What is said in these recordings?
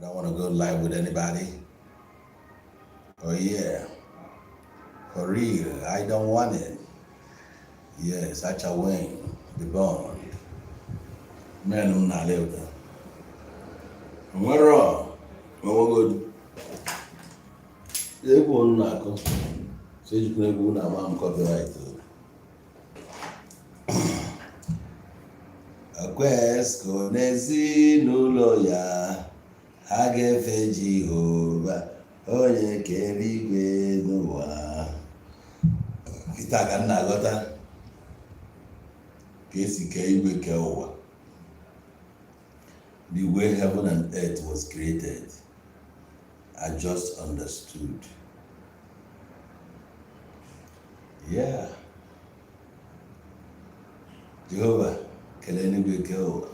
don't want to go live with anybody. Oh yeah, for real, I don't want it. Yes, such a wing, the bond. Man, I'm not live there. What wrong? What good? They go on, so you can go now, I'm copyright. Akwesiko n'ezinụlọ ya ha ga-efe Jehova onye kere igwe n'ụwa. Kịta ka m na-aghọta ka esi kee igwe kee ụwa. The way heaven and earth was created, I just understood. Yeah. Jehovah kelee n'igwe kee ụwa.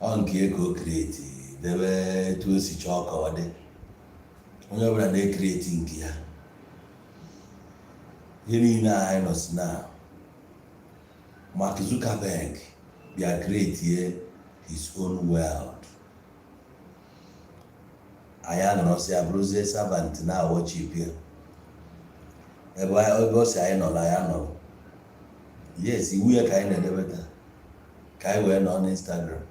Ọ nke ka o kreti debe etu o si chọọ ka ọ dị. Onye ọbụla na-ekreti nke ya. Ihe niile anyị nọ si na Mark Zuckerberg bịa kretie his own world. Anyị anọrọsị abụrụzie servant na-worship ya. Ebe ọ si anyị nọrọ anyị anọrọ. Yes, iwu ya ka anyị na-edebeta ka anyị wee nọ na Instagram,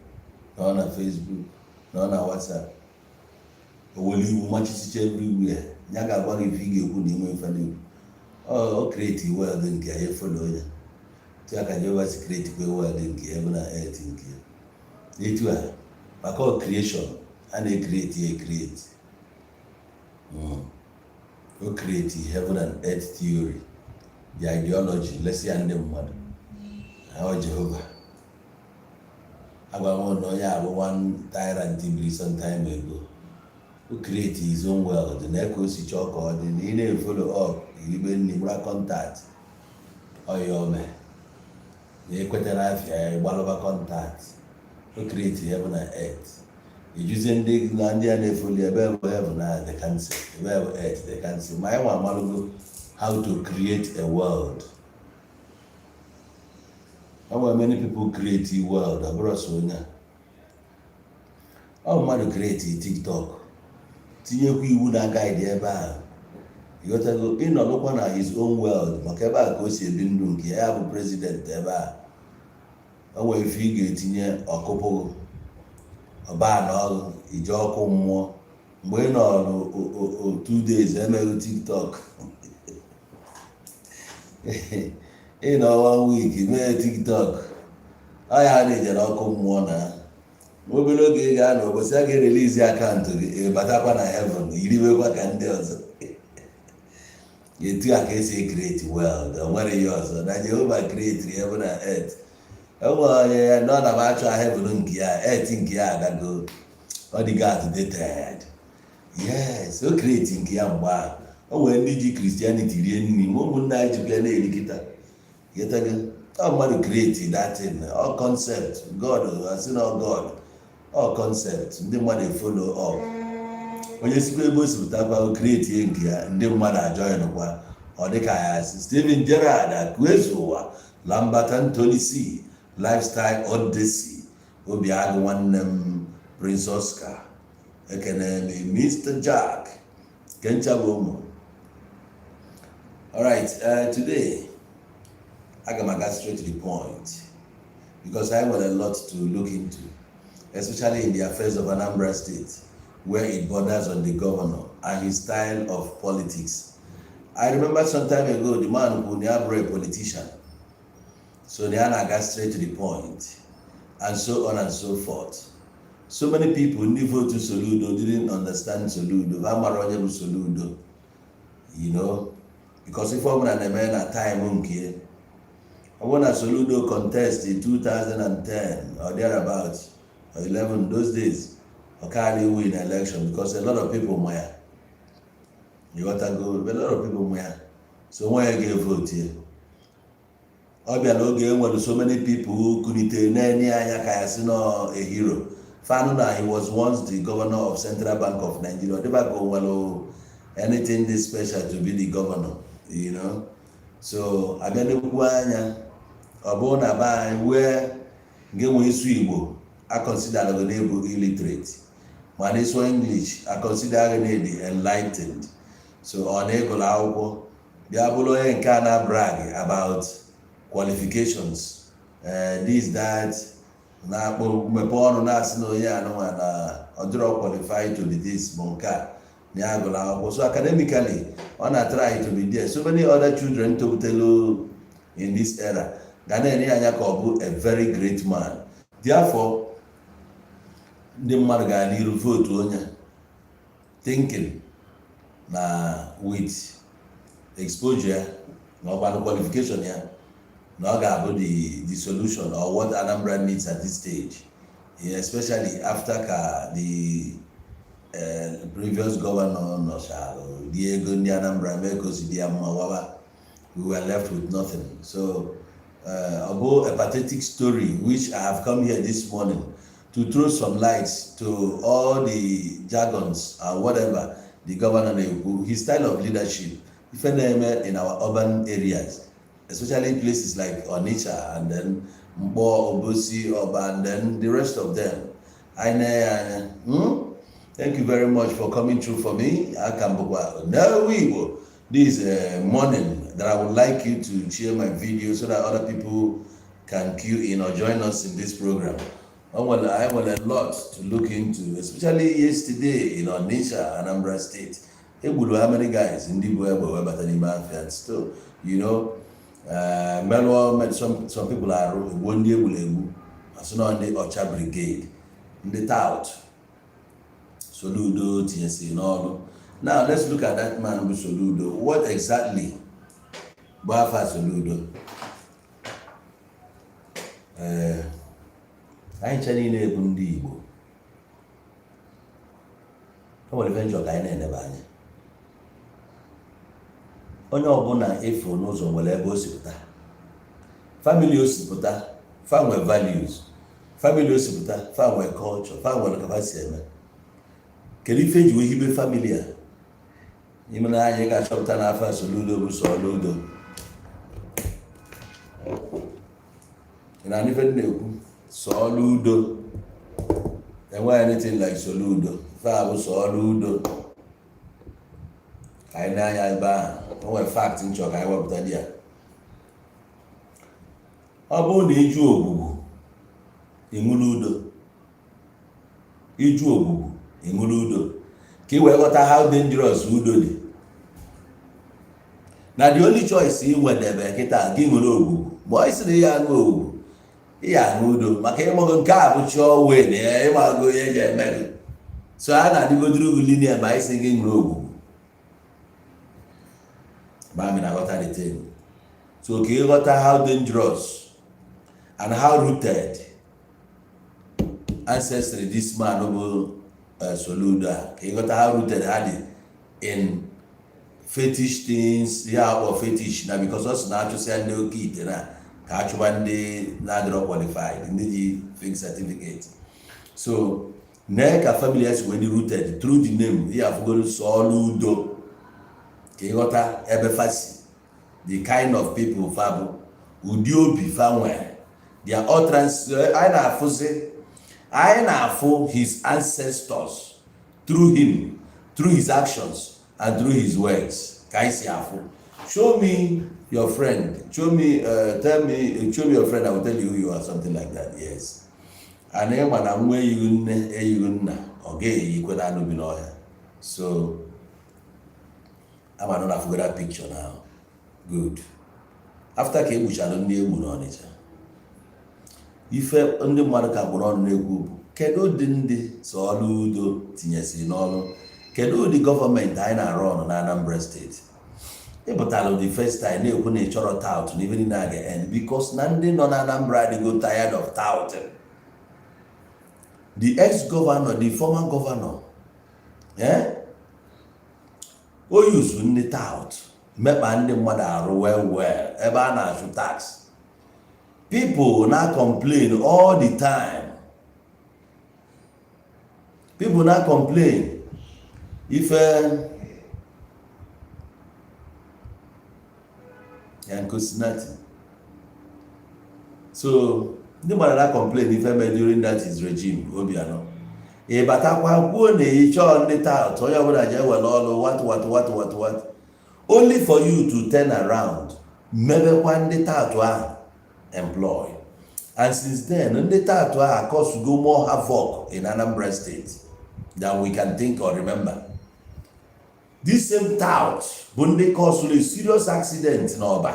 nọ na Facebook, nọ na WhatsApp. O were iwu machisicha everywhere. Ya ga-agwa gị ife ị ga-ekwu na inwe mfe n'ikwu. O kreti world nke ya efolo ya. Tia ka Jehova si kreti kwe world nke heaven and earth nke ya. Etu a, maka o creation, a na-ekreti ekreti. O kreti heaven and earth theory. The ideology, let's say, and them mother. How Jehovah. I want to know one tyrant some time ago who created his own world. The Neko si chalk or the name follow up, even Nimra contact. Oh, your man. The Equatorial one over contact. Who created heaven and earth. Using the Landian fully above heaven, they can say, above earth, they can say. My one, Malugo. How to create a world. How many people create a world? How many create a TikTok? Tinyeku iwu na guide ebe a. You got to go in or look on his own world. Makeba go si ebi ndụ nke ya bụ president ebe a. O nwere ife ị ga-etinye ọkụpụ ọba na ọrụ ije ọkụ mmụọ. Mgbe ị nọ 2 days emeghị TikTok. In 1 week, mee TikTok. I had it ọkụ mmụọ na. Obere oge ị ga-anọ ụbọchị a ga-erelease akaụntụ gị batakwa na heaven iriwekwa ka ndị ọzọ. Etu a ka esi create world, o nwere ihe ọzọ. Na Jehova create heaven and earth. O nwere ya nọ na achọ heaven nke ya, earth nke ya agago. Ọ dịgo outdated. Yes, o create nke ya mgbe ahụ. O nwere ndị ji Christianity rie nri, ma ụmụnne anyị jikwa na-eri kịta. All mmadụ create that thing, all concept, God, I say no God, all concept, ndị mmadụ follow up. Onye sikwa ebe o si pụtakwa o create ihe nke ya, ndị mmadụ ajoinụkwa. Ọ dịka ya si Steven Gerrard Akwezu ụwa, Lambert Anthony C, Lifestyle Odyssey, Obiagụ nwanne m Prince Oscar, ekene m Mr. Jack, Kencha Bomo. All right, today I'm gonna get straight to the point because I have a lot to look into, especially in the affairs of Anambra State, where it borders on the governor and his style of politics. I remember some time ago, the man who never a politician, so I got straight to the point, and so on and so forth. So many people who vote to Soludo didn't understand Soludo. Soludo, you know. Because if I'm a man at time, I want a Soludo contest in 2010 or thereabouts, or 11, those days, I can't win election because a lot of people were. You got to go, a lot of people were. So why I gave vote here? Obviously, so many people who couldn't a hero. Found out he was once the governor of Central Bank of Nigeria. Never go well anything this special to be the governor. You know, so I got the one where game we Igbo I consider the illiterate. When it's English, I consider the enlightened. So on ego akwụkwọ bịa bụrụ onye nke a na-brag about qualifications, this that na-akpọ mmepe ọnụ na-asị na onye anụnwa na ọdịrọ qualified to be this ma nke a na agụrụ akwụkwọ. So academically ọ na-try to be there. So many other children toputelu in this era ga na-enye anya ka ọ bụ a very great man. Therefore ndị mmadụ ga n'iru vote onye thinking na with exposure na ọgbara qualification ya na ọ ga-abụ the solution or what Anambra needs at this stage, especially after ka the previous governor nọchara the ego ndị Anambra mee ka o si dị ya mma wawa, we were left with nothing. So about a pathetic story which I have come here this morning to throw some lights to all the jargons and whatever the governor, his style of leadership, in our urban areas, especially places like Onitsha and then Mbo, Obosi, Oba, and then the rest of them. Thank you very much for coming through for me. This morning that I would like you to share my video so that other people can queue in or join us in this program. I have a lot to look into, especially yesterday in Onitsha, Anambra State. How many guys in the but still, some people are one day as soon as the Ocha Brigade in the tout. Soludo, TNC, and all. Now let's look at that man with Soludo. What exactly Bafa Soludo? Anyị nche niile bụ ndị Igbo. O nwere ife njọ ka anyị na-enebe anya. Onye ọbụla efu n'ụzọ nwere ebe o si pụta. Family o si pụta, fa nwere values. Family o si pụta, fa nwere culture, fa nwere capacity eme. Kedu ife ji wee hibe family a? Ime na anyị ga-achọpụta n'afọ Soludo bụ Soludo. Na ife na-ekwu Soludo. There wasn't anything like Soludo. Fa bụ Soludo. Anyị na-anya ebe ahụ. O nwere fact nchọ ka anyị wepụta di ya. Ọ bụrụ na iju ogbugbu ịṅụrụ udo. Iju ogbugbu ịṅụrụ udo. Ka ị wee ghọta how dangerous udo dị. Na the only choice ị nwedebe kịta gị ṅụrụ ogbugbu. Ma ọ sị na ya aṅụ ogbugbu. Iya aṅụ maka ịmago nke a bụ chọọ wee na ya ịmago ihe eji eme gị. So a na-adịgodoro gị linia ma isi gị ṅụrụ ogbugbu. Ma amị na-aghọta the thing. So ka ịghọta how dangerous and how rooted ancestry this man bụ Soludo a. Ka ịghọta how rooted ha dị in fetish things, ya or fetish na because ọ sị na-achụsịa ndị oke ite na ka achụba ndị na-adịrọ qualified, ndị ji fake certificate. So na ka family has when rooted through the name, ya afugoro Soludo. Ka ịghọta ebe fasi, the kind of people fabu, ụdị obi fa nwere, their utterance. I na-afụ his ancestors through him, through his actions and through his words. Ka isi afụ. Show me your friend. Show me your friend. I will tell you who you are, something like that. Yes. And then when I'm where you okay, you could have been all here. So I'm not forget that picture now. Good. After Kebu Shalom on it. If ndị mmadụ ka gburu ọnụ na-ekwu kedu ụdị ndị Soludo tinyesiri n'ọrụ, kedu ụdị gọọmenti anyị na-arụ ọrụ na Anambra steeti. Ịpụtala the first time na-ekwu na ịchọrọ tout na even na ga-end because na ndị nọ na Anambra they go tired of touting. The ex-governor, the former governor, o yuzu ndị tout mekpa ndị mmadụ arụ well ebe a na-achụ tax. People now complain all the time. People now complain if so ndị mara na complain ife mee during that his regime Obiano ịbatakwa kwuo na ịchọọ ndị tout onye ọbụla je were ọrụ what only for you to turn around mebekwa ndị tout ahụ employ. And since then ndị tout ahụ cause go more havoc in Anambra State than we can think or remember. This same tout bụ ndị cause a serious accident n'Ọba,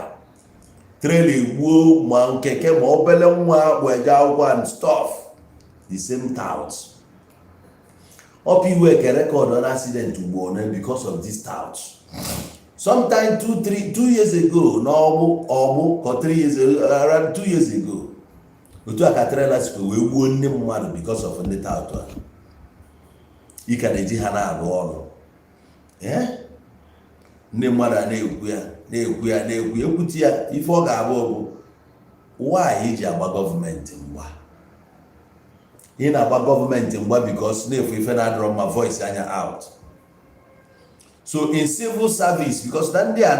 trailer gbuo ma nkeke ma obele nwa weje akwụkwọ and stuff. The same tout up iwe ke record an accident ugbo because of this tout. Sometime 2 years ago, no or 3 years ago, around 2 years ago, otu aka trailer sikwa wee gbuo ndị mmadụ because of ndị tout. Ị ka na-eji ha na-arụ ọrụ. Ndị mmadụ na-ekwu ya ekwuti ya ife ọ ga-abụ bụ why iji agba gọọmenti mgba. Ị na-agba gọọmenti mgba because na-efu ife na-adọrọ ma voice anya out. So in civil service, because na ndị a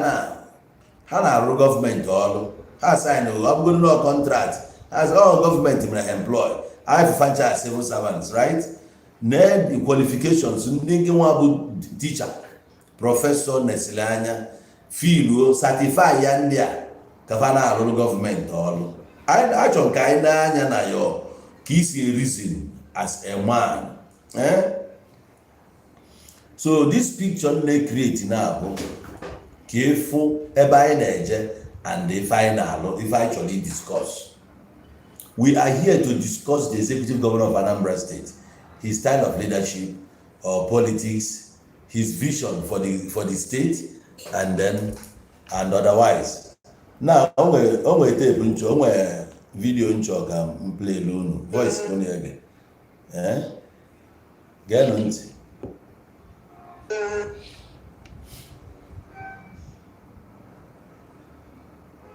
ha na-arụ gọọmenti ọrụ, ha sign ọ bụrụ na contract as all gọọmenti mere employ, I have franchise civil servants, right? Need the qualifications ndị nke nwa bụ teacher, professor nesile anya filu certify ya ndị a ka fa na-arụ gọọmenti ọrụ. Achọ ka anyị na-anya na yo ka isi reason as a man. So this picture they create now careful ebe anyị na-eje and the final if I actually discuss. We are here to discuss the executive governor of Anambra State, his style of leadership or politics, his vision for the state, and otherwise. Now, onwe tape ncho, onwe video ncho ka play unu voice only again. Get on it.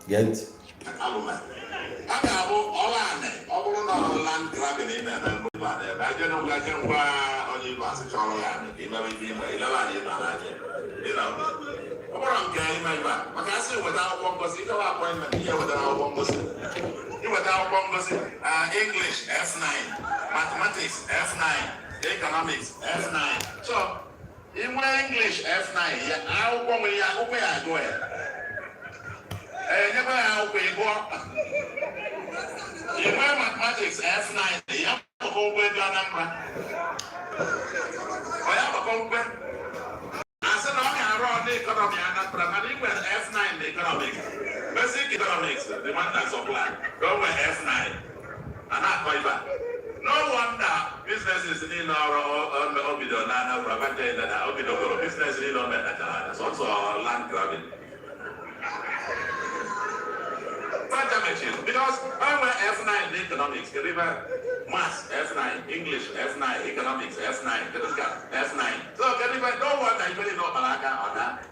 Get. English F9, mathematics F9, economics F9. So, in English F9, I'll go with you mathematics F9, you have to go with your number. I have to go with. I said, I'm around the economy and not primarily with F9, the economics. Basic economics, the one that's applied. Go with F9. And not quite bad. No wonder businesses in our Obido, Nana, Rabate, that Obido, business in on that. It's also land grabbing. Because I went F9 in economics, maths F9, English F9, economics F9, F9. So can you don't want to really know Malaka or that?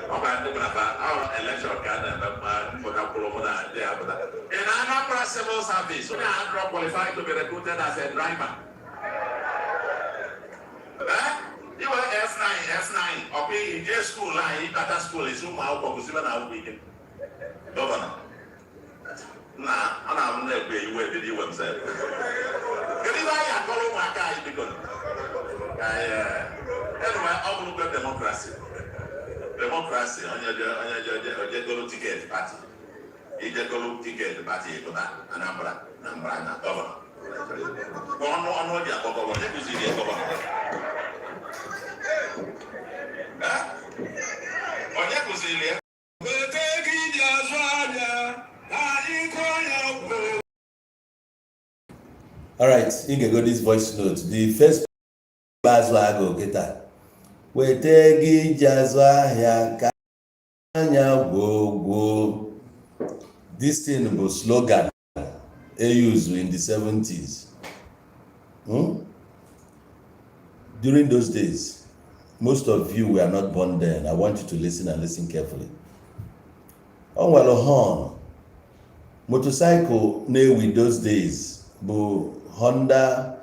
Our election card for the Pulomona, in Anambra civil service, we are qualified to be recruited as a driver. You were F9, okay, in J school, data school is whom I'll focus even our weekend. Governor. Nah, I'm not going to be you himself. Can you buy a color my guy? Because anyway, I'll look at democracy. Democracy on your ticket party. You just go ticket party for that, and I'm governor. On what you're governor, let me see the governor. All right, you can go this voice note. The first bars I go get that. We take Jazwa Kanya go. This thing was slogan they used in the 70s. During those days, most of you were not born then. I want you to listen and listen carefully. On well horn motorcycle with those days, but Honda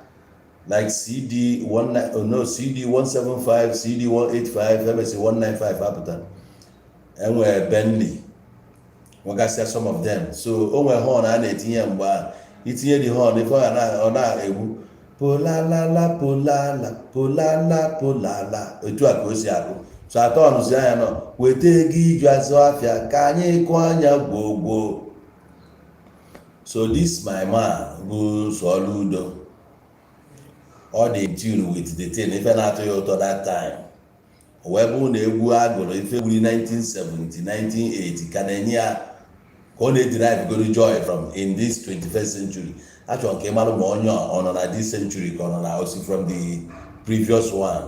like CD 175, CD 185, MSC 195 Appleton, and we're Bentley. nwegasịa some of them. So o nwere horn a na-etinye mgbe a itinye the horn ife ọ na-egwu polalala polala polala polala, otu a ka o si agụ. So atọnụzi anya nọ weta ego iju azụ afịa ka anyị kụọ anya gwogwo. So this my man bụ Soludo, ọ dị in tune with the thing, ife na-atụ ya ụtọ that time. Wee bụ na egwu agụrụ ife gburi 1970 1980 ka na-enye ya ka ọ na-ederive goro joy from in this 21st century. Achọrọ nke ịmarụ ma onye ọ nọ na this century ka ọ nọ na osi from the previous one,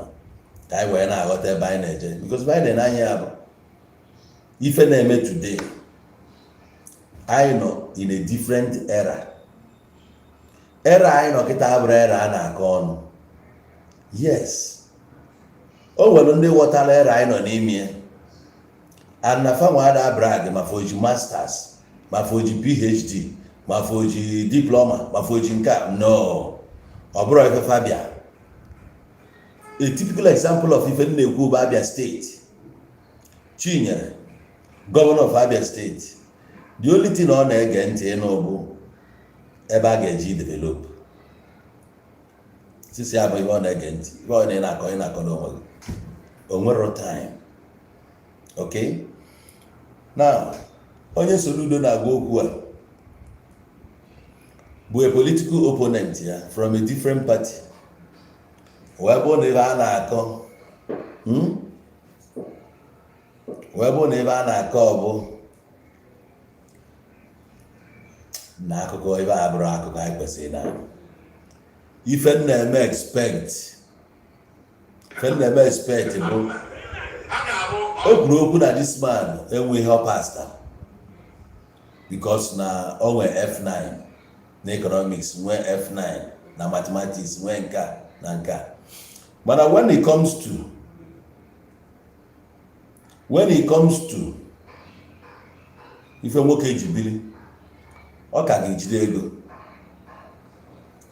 ka anyị wee na-aghọta ebe anyị na-eje, because ebe anyị na-anya ya bụ ife na-eme today. Anyị nọ in a different era. Era anyị nọ kịta abụrụ era a na-akọ ọnụ. Yes, o nwere ndị ghọtara era anyị nọ n'ime, and na fa nwada brag ma foji masters, ma foji PhD, ma foji diploma, ma foji nka. No, ọ bụrụ ife Fabia. A typical example of ife na-ekwu bụ Abia State. Chinyere, governor of Abia State, the only thing ọ na-ege ntị ịnụ bụ ebe a ga-eji develop. Sisi abụ ibe ọ na-ege ntị, ibe ọ na-akọ n'onwe gị. O nwere time. Okay? Now, onye Soludo na-agwa okwu a bụ a political opponent ya from a different party. Wee bụ na ebe a na-akọ bụ na akụkọ ebe a bụrụ akụkọ anyị kwesịrị na ife na-eme expect bụ o kwuru okwu na this man enweghị ọ pasta because na o nwee F9 na economics, nwee F9 na mathematics, nwee nka na nka. Mana when it comes to ife nwoke ji biri, ọ ka ga-ejide ego.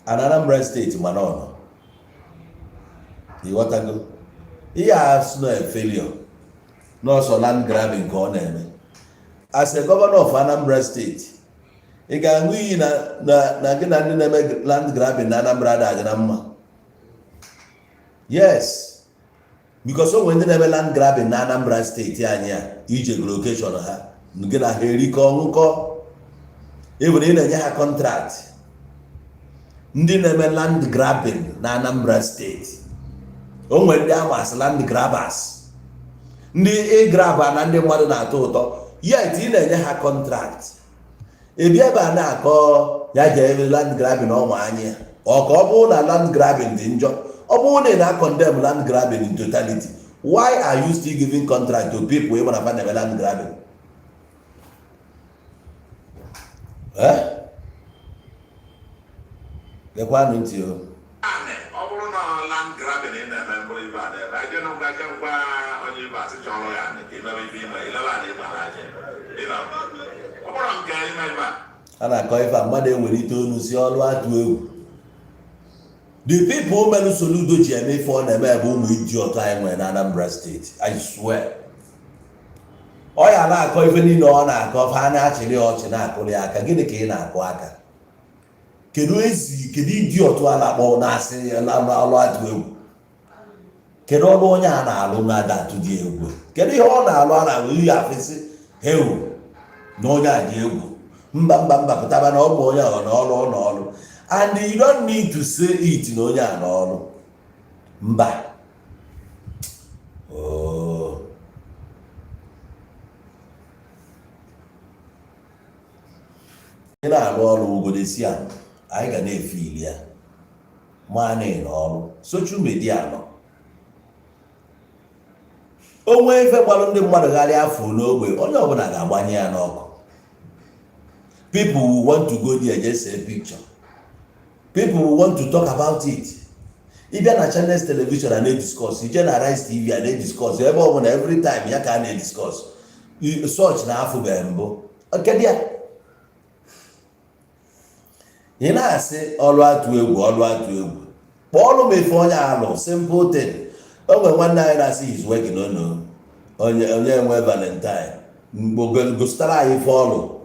Anambra State mana ọ nọ ịghọtago ihe a sị na failure n'ọsọ land grabbing ka ọ na-eme. As a governor of Anambra State, ị ga-aṅụ iyi na gị na ndị na-eme land grabbing na Anambra dị na mma. Yes, because o nwere ndị na-eme land grabbing na Anambra State anyị a ije location ha gị na ha erikọ ọṅụkọ. Even ị na-enye ha contract, ndị na-eme land grabbing na Anambra State, o nwere ndị ama as land grabbers, ndị ịgraba na ndị mmadụ na-atọ ụtọ, yet ị na-enye ha contract. Ebi ebe a na-akọ ya jee land grabbing ọnwa anyị, ọ ka ọ bụrụ na land grabbing dị njọ, ọ bụrụ na ị na-condemn land grabbing in totality, why are you still giving contract to people ebe na na-eme land grabbing? Lekwanụ ntị o. Ọ bụrụ na land grabbing ị na-eme mbụrụ ibe a na-ebe, aje na ngwa ngwa onye ibe asị chọrọ ya ka imebe ibe ime ilebe a na-ebe aje. Ọ bụrụ nke ime ibe a na-akọ ife a mmadụ ewelite onu si ọlụ atụ egwu. The people melu Soludo ji eme ife ọ na-eme ebe ụmụ idiot anyị nwere na Anambra State. I swear. Ọ ya na-akọ ife niile ọ na-akọ fa na-achịrị ọchị na-akụrị aka. Gịnị ka ị na-akụ aka? Kedu idiot a na-akpọ na-asị ọlụ atụ egwu? Kedu ọlụ onye a na-alụ na-ada atụ dị egwu? Kedu ihe ọ na-alụ a na-alụ ihe afịsị hewu na onye a dị egwu? Mba pụtaba na ọ bụ onye ọ n'ọlụ. And you don't need to say it na onye a n'ọlụ. Mba. Ị na-arụ ọrụ ugodesi a, anyị ga na-efe ili ya ma na-ere ọrụ social media nọ. O nwee ife gbalụ ndị mmadụ gharịa afọ n'ogbe, onye ọbụla ga-agbanye ya n'ọkụ. People will want to go there just a picture. People will want to talk about it. Ịbịa na Channels television a na-ediscuss, ije na Rice TV a na-ediscuss, ebe ọbụla every time ya ka a na-ediscuss. Search na afọ bụ mbụ. Kedu ya? Ị na-asị ọlụ atụ egwu. Kpọọlụ m efe onye alụ, simple thing. O nwere nwanne anyị na-asị is working onye nwe Valentine. gositara anyị ife ọlụ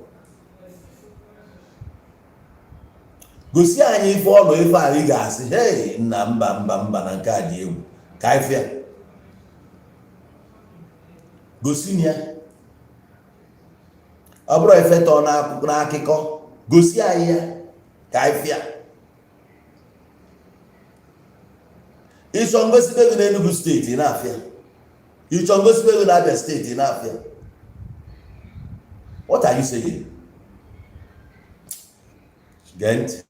gosi anyị ife ọlụ ife anyị ga-asị hey nna mba na nke a dị egwu ka anyị fịa gosi ya ọ bụrụ ife tọọ n'akụkọ gosi anyị ya ka anyị fịa ịchọ ngosibe gị n'Enugu steeti na-afịa ịchọ ngosibe gị n'Abia steeti na-afịa. What are you saying? Gent?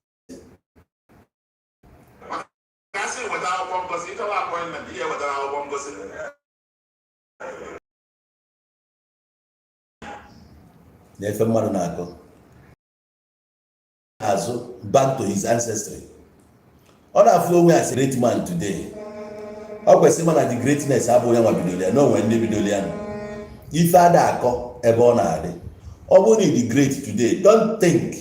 Nefe mmadụ na-akọ azụ back to his ancestry. Ọ na-afụ onwe as a great man today. Ọ kwesịrị mana the greatness abụghị ya nwa bidoro ya na onwe ndị bidoro ya nọ. Ife ada akọ ebe ọ na-adị. Ọ bụrụ na dị great today, don't think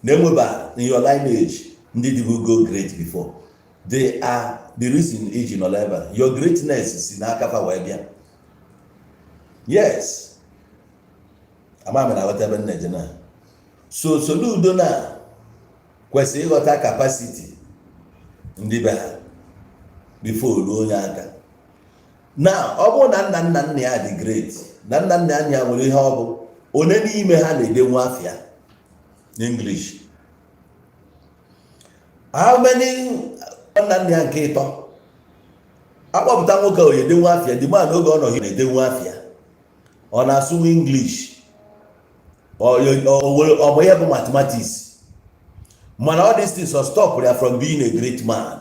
na enweba in your lineage ndị dịgo go great before. They are the reason iji nọ ebe. Your greatness si n'aka fa wee bịa. Yes. Amami na ghọta ebe nneje na. So Soludo na kwesịrị ịghọta capacity ndị be ha before ruo onye aka. Now, ọ bụrụ na nna ya dị great, na nna ya nwere ihe ọ bụ, one n'ime ha na-edenwu afịa n'English. How many nna ya nke ịtọ? Akpọpụta nwoke a edenwu afịa, dị ma n'oge ọ nọ na-edenwu afịa. Ọ na-asụ English. Ọ bụ ihe bụ mathematics. Man, all these things are stopped from being a great man.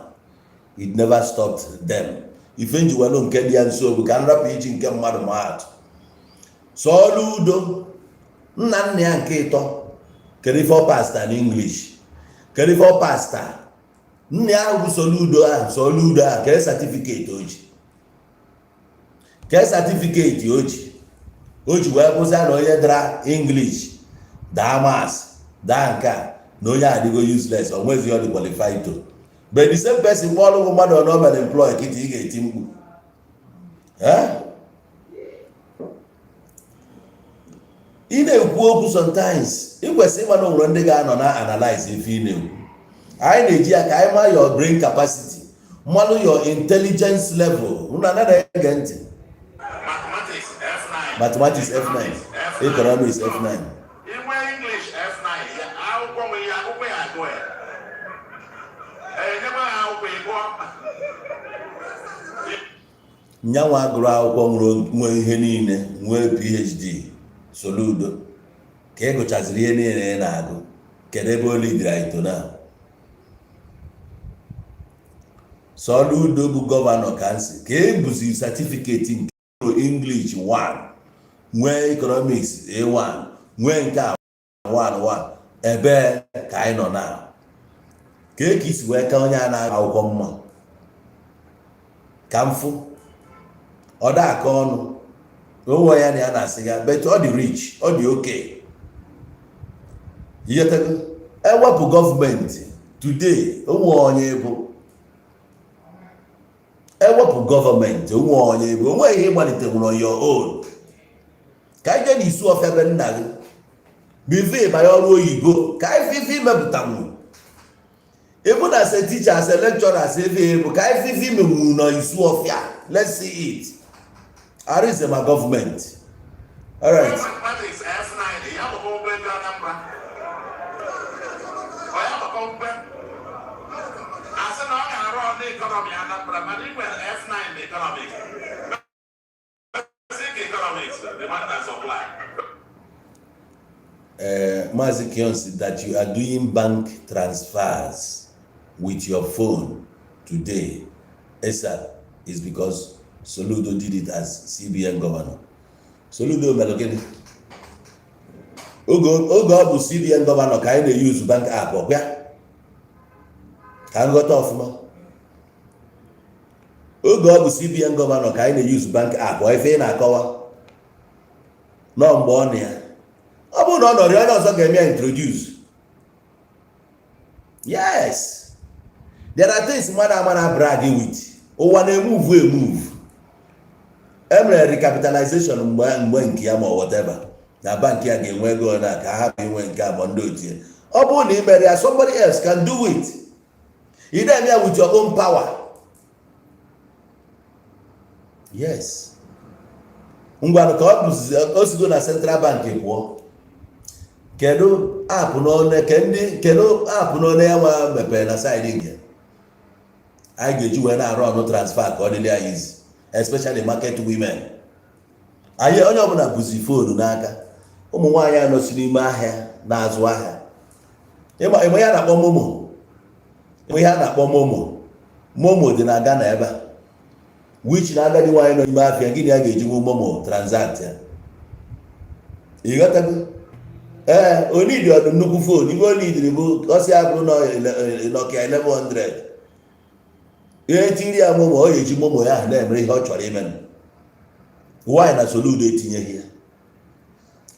It never stopped them. If you were not getting so, we can rap each in Kemar Mart. Soludo, Nanya Keto, carry for pasta in English. Carry for pasta. Nya Soludo, get certificate, Oji. Get certificate, Oji. Oji, where was I no English? Damas, Danka. No, yeah, they go useless, or where's you qualified to. But the same person, one of them or not employed, get him. Huh? In a work sometimes, it was even on one day on analyze if you knew. I need your brain capacity, model your intelligence level. Another again. Mathematics F9. Economics F9. Nyanwa agụrụ akwụkwọ nwere ihe niile nwee PhD Soludo ka e gụchaziri ihe niile na-agụ kedu ebe o lidira ito na Soludo bụ gọvanọ kansi ka e buzi certificate nke English 1 nwee economics A1 nwee nke a 1 ebe ka anyị nọ na ka e isi wee ka onye a na-agụ akwụkwọ mma ka mfụ ọ da aka ọnụ onwe ya na ya na-asị ya but ọ dị rich ọ dị okay yetego ewepụ gọọmenti today onwe onye bụ ewepụ gọọmenti onwe onye bụ onwe ihe ịgbalite nwere your own ka ije na isu ọfịa be nna gị bive banye ọrụ oyibo ka ifife imepụtanwu even as a teacher, as a lecturer, as a able, can I feel me no isu ọfịa? Let's see it. How is my government? All right. Mathematics F9. You have a whole bunch of numbers. I have a company. I said, no, I run the economy and number. But it was F9 the economics. Basic economics, the one that supply. Mazikion, that you are doing bank transfers with your phone today, ESA, is because Soludo did it as CBN governor. Soludo Melokeni. Ogo CBN governor can use bank app or where? Can go off mo. Ogo CBN governor can use bank app or if na akawa. No mbọ ya. Ọ bụ na ọ nọrọ ya ọzọ ga-eme introduce. Yes. There are things man bragging with. O wana move. Every recapitalization mgbe nke ya ma whatever. na bank ya ga-enwe ego na ka ha enwe nke abụọ ndị otie. Ọ bụrụ na ị mere ya, somebody else can do it. You dey there with your own power. Yes. Ngwanụ ka ọ bụzi o sigo na central bank pụọ. Kedu app n'one ya nwa mepere na side nke anyị ga-eji wee na-arụ ọnụ transfer ka ọ dịrị ya easy, especially market women. Anyị onye ọbụla bụzi foonu n'aka. Ụmụ nwaanyị anọsi n'ime ahịa na-azụ ahịa. Ịma ihe a na-akpọ momo. Ihe a na-akpọ momo. Momo dị na Ghana ebe a. Which na agadi nwaanyị nọ n'ime afịa, gịnị a ga-eji nwe momo transact ya. Ị ghọtago? Onidi ọdụ nnukwu foonu. Ibe onidiri bụ ọsị abụrụ Nokia 1100. Ihe tiri ya momo, ọ ga-eji momo ya na-emere ihe ọ chọrọ ime. Why na Soludo etinyeghị ya?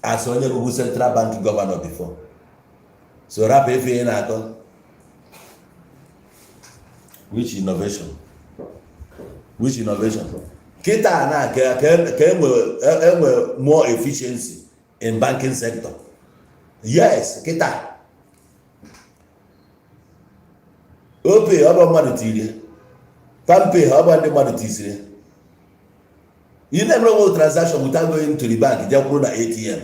As onye bụbu Central Bank Governor before. So rap efe na-akọ. Which innovation? Which innovation? Kita na ka enwe more efficiency in banking sector. Yes, kita. Ope ọba mmadụ tiri. Pampe ọba ndị mmadụ tisiri. You never know transaction without going to the bank. Just go to ATM.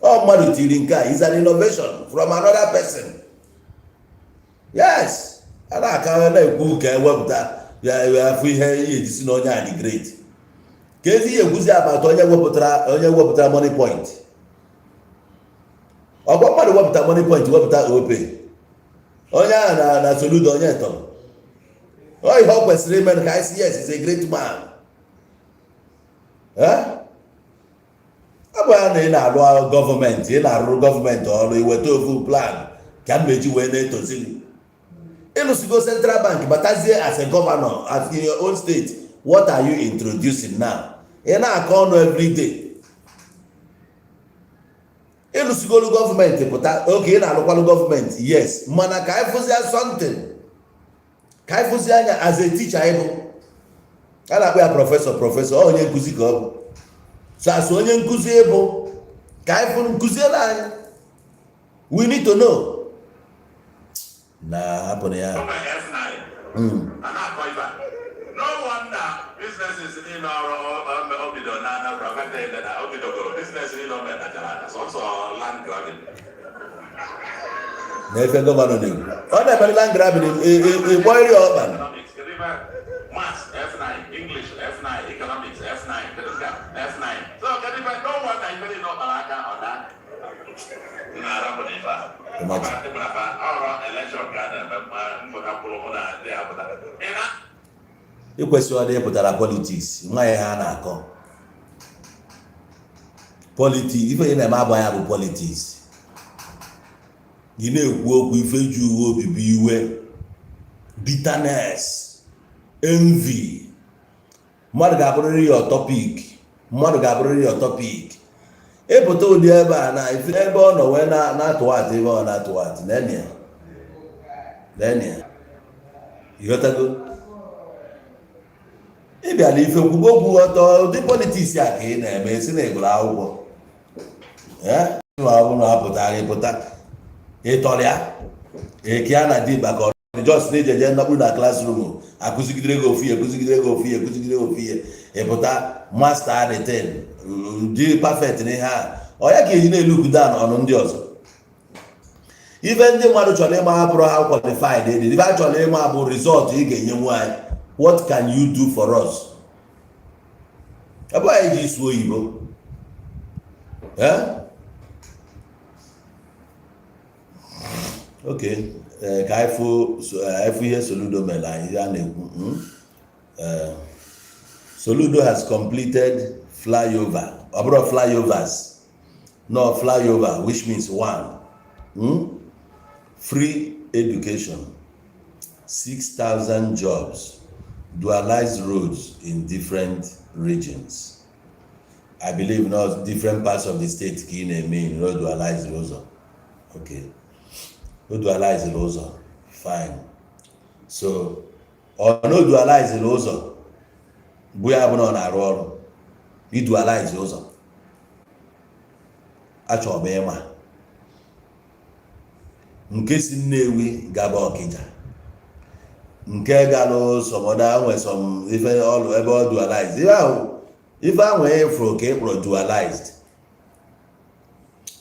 Oh, mmadụ tiri nke a is an innovation from another person. Yes. Ana aka na-ekwu ka ewepụta ya afụ ihe ejisi na onye a dị great. Ka ezi ihe ekwuzi abata onye wepụtara money point. Ọgwa mmadụ wepụta money point wepụta ope. Onye a na Soludo onye tọrọ. Oh, ihe ọ kwesịrị ime ka yes, is a great man. Ọ bụ ya na ị na-arụ gọọmenti, ị na-arụrụ gọọmenti ọrụ, iweta ofu plan ka mmeji wee na-etozi. Ịlụsigo Central Bank batazie as a governor as in your own state. What are you introducing now? Ị na-akọ ọnụ every day. Ịlụsigolu gọọmenti pụta, oge ị na-alụkwalụ gọọmenti, yes, mana ka anyị fụzie something. Ka anyị fụzie anya as a teacher ịbụ. A na-akpọ ya prọfesọ, onye nkuzi ka ọ bụ. So as onye nkuzi ịbụ, ka anyị fụrụ nkuziela anyị. We need to know. Na happen ya. No wonder businesses in our Obido na Obido business in our also land grabbing. Na-efe gọvanọ na-egwu. Ọ na-eme land grabbing ịkpọ iri ọban. Maths F9, English F9, economics F9, F9. So no wonder you really know Malaka or that. Ikwesị ọ dị pụtara politics, nwa ya ha na-akọ. Politics, ife na-eme agba ya bụ politics. Gị na-ekwu okwu ife ju uwe obibi iwe, bitterness, envy. Mmadụ ga-abụrịrị your topic. Epụta ụdị ebe a na ife ebe ọ nọ wee na-atụwatị ebe ọ na-atụwatị. Lenia. Ịghọtago? Ị bịara ife kwugo okwu ọtọ ụdị politiks a ka ị na-eme esi na ịgụrụ akwụkwọ. Ma ọ bụrụ na apụtara ịpụta ịtọrịa ekia na dị maka ọrụ just na-ejeje nnọkpụrụ na klasrum akụzigidere gị ofu ihe ịpụta masta adịten dị perfect n'ihe a. Ọ ya ka eji na-elukwu down ọnụ ndị ọzọ. Ife ndị mmadụ chọrọ ịma hapụrụ ha qualified edi. Ife a chọrọ ịma bụ result ị ga-enye nwanyị. What can you do for us? Ebe anyị ji isuo Igbo. Okay. Ka anyị fụ ihe Soludo mere anyị ya na-ekwu. Soludo has completed flyover. Abroad flyovers. No, flyover, which means one. Free education. 6,000 jobs. Dualized roads in different regions. I believe not different parts of the state mean no dualized roads. Okay. No dualized roads. Fine. So, or no dualized roads. We have no na role. We dualize roads. achọrọ m ịma nke si Nnewi gaba Ọkịja, nke galụ somoda nwe som ife ọlụ ebe ọ dualized ife ahụ efuru ka ịkpọrọ dualized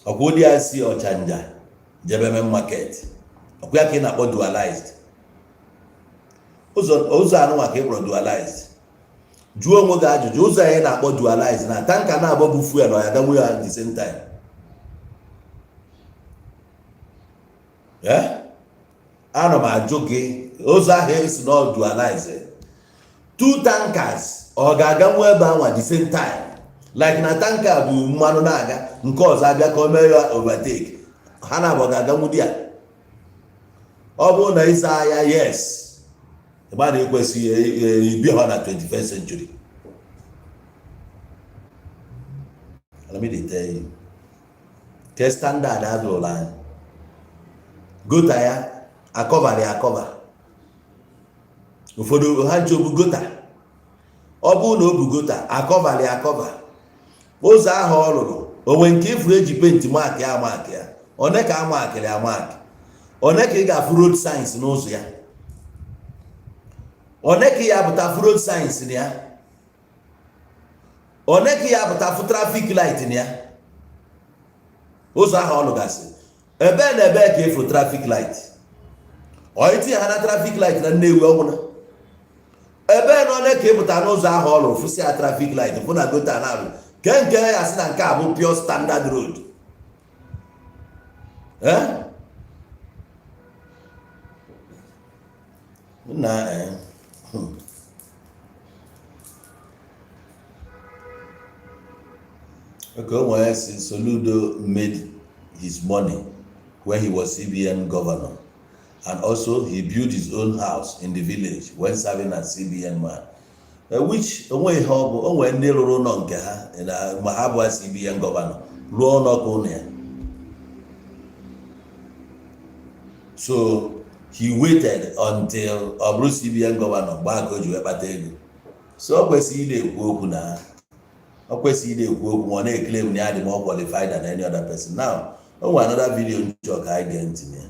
ọkwa ụdị ya si Ọchanja jebe main market ọkwa ya ka ị na-akpọ dualized ụzọ anụnwa ka ịkpọrọ dualized. Jụọ onwe gị ajụjụ ụzọ anyị na-akpọ dualized na tanka na-abọ bụ fuel ọ ya ganwe ya at the same time. Ana m ajụ gị ụzọ ahụ esi na dualized 2 tankers ọ ga-aganwe ebe ahụ at the same time, like na tanka bụ mmanụ na-aga nke ọzọ abịa ka o mee ya overtake, ha na-abụ ga-aganwu di ya. Ọ bụrụ na ịza ya yes, ịgba na ekwesịghị ibi ha na 21st century. Let me tell you, ke standard adụrụ anyị gota ya akọvarị akọva, ụfọdụ ha ji obu gota, ọ bụrụ na o bu gota akọvarị akọva. Ụzọ ahụ ọ rụrụ onwe nke ifuru eji penti maakị ya maakị ya, one ka amakịrị amakị, one ka ị ga-afụ road signs n'ụzọ ya, one ka ya pụta fụ road signs na ya, one ka ya pụta fụ traffic light na ya. Ụzọ ahụ ọ lụgasị ebe na ebe ka efu traffic light, ọ itinye ha na traffic light na Nnewi ọgwụna ebe na one ka ịpụta n'ụzọ ahụ ọ lụrụ fụsị ya traffic light fụ na gota na arụ nke ya sị na nke a bụ pure standard road. Okay, when Soludo made his money when he was CBN governor, and also he built his own house in the village when serving as CBN man, which onwe ndị rụrụ ụlọ nke ha na ma ha bụ CBN governor rụọ ụlọ ka ụlọ ya. So he waited until ọ bụrụ CBN governor gbaa ka o ji wee kpata ego. So ọ kwesịrị na-ekwu okwu na ọ kwesịrị na-ekwu okwu ma ọ na-eclaim na ya dị more qualified than any other person. Now, o nwere another video nchọ ka anyị gee ntị na ya.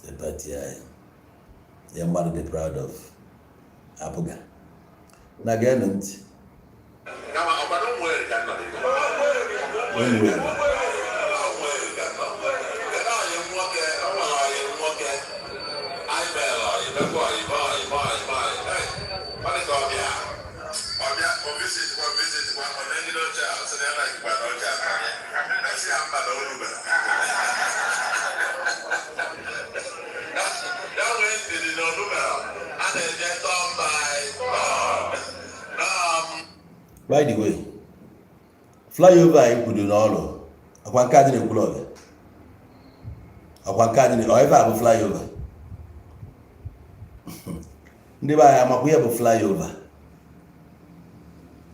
The party the mmadụ dị proud of apụga na gee ntị. By the way, flyover anyị kwudo n'ọrụ akwa nke adị na-ekwuru ọbịa, akwa nke adị na ebe a bụ flyover. Ndị be anyị amakwa ihe bụ flyover.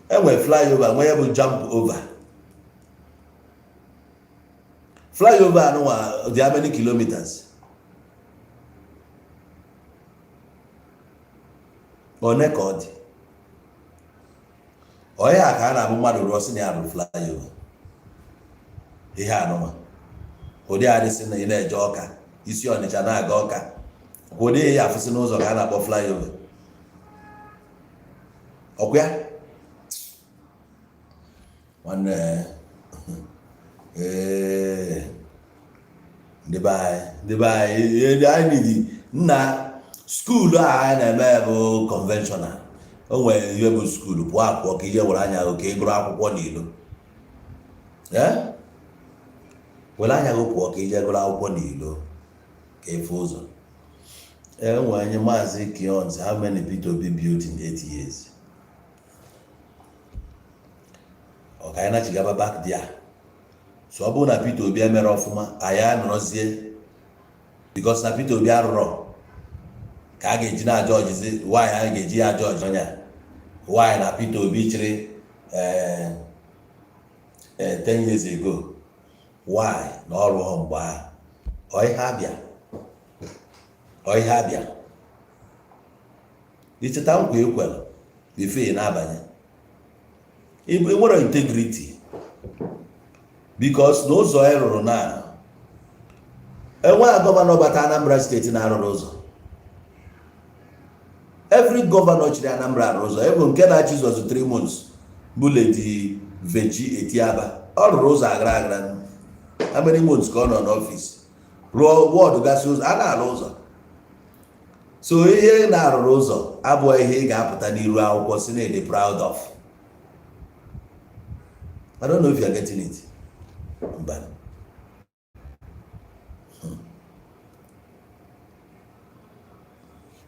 Enwere flyover nwee ya bụ jump over. Flyover anụnwa dị how many kilometers? One ka ọ dị. Onye a ka a na-abụ mmadụ rụọ sị na ya bụ flyover. Ihe anụnwa ụdị adịsị na ị na-eje Ọka isi Ọnịcha na-aga Ọka, ụdị ihe ya afụsị n'ụzọ ka a na-akpọ flyover. Ọkwa ya nwanne ndị be anyị nna skuulu a anyị na-eme bụ conventional. O nwere ihe bụ skuulu pụọ apụọ ka ije were anya oke gụrụ akwụkwọ n'ilo. Were anya gị pụọ ka ije gụrụ akwụkwọ n'ilo ka efe ụzọ. Enwere anyị Maazị Kions, how many Peter Obi built in 8 years? Ọka anyị na-achịgaba back there. So ọ bụrụ na Peter Obi emere ọfụma anyị anọrọzie because na Peter Obi arụrọ ka a ga-eji na jọjizi why a ga-eji ya jọji ọnya why na Peter Obi chịrị 10 years ago why na ọrụ mgbe ihe abịa icheta nkwa ekwela before na-abanye nwere integrity because n'ụzọ anyị rụrụ na enweghị gọvanọ bata Anambra steeti na-arụrụ ụzọ. Every gọvanọ chịrị Anambra arụ ụzọ, ebe nke na-achị ụzọ 3 months bụ Lady Veji Etiaba, ọ rụrụ ụzọ agara how many months ka ọ nọ n'ọfịs rụọ wọdụ gasị ụzọ, a na-arụ ụzọ. So ihe na-arụrụ ụzọ abụghị ihe ị ga-apụta n'iru akwụkwọ si na-ede proud of. I don't know if you are getting it. But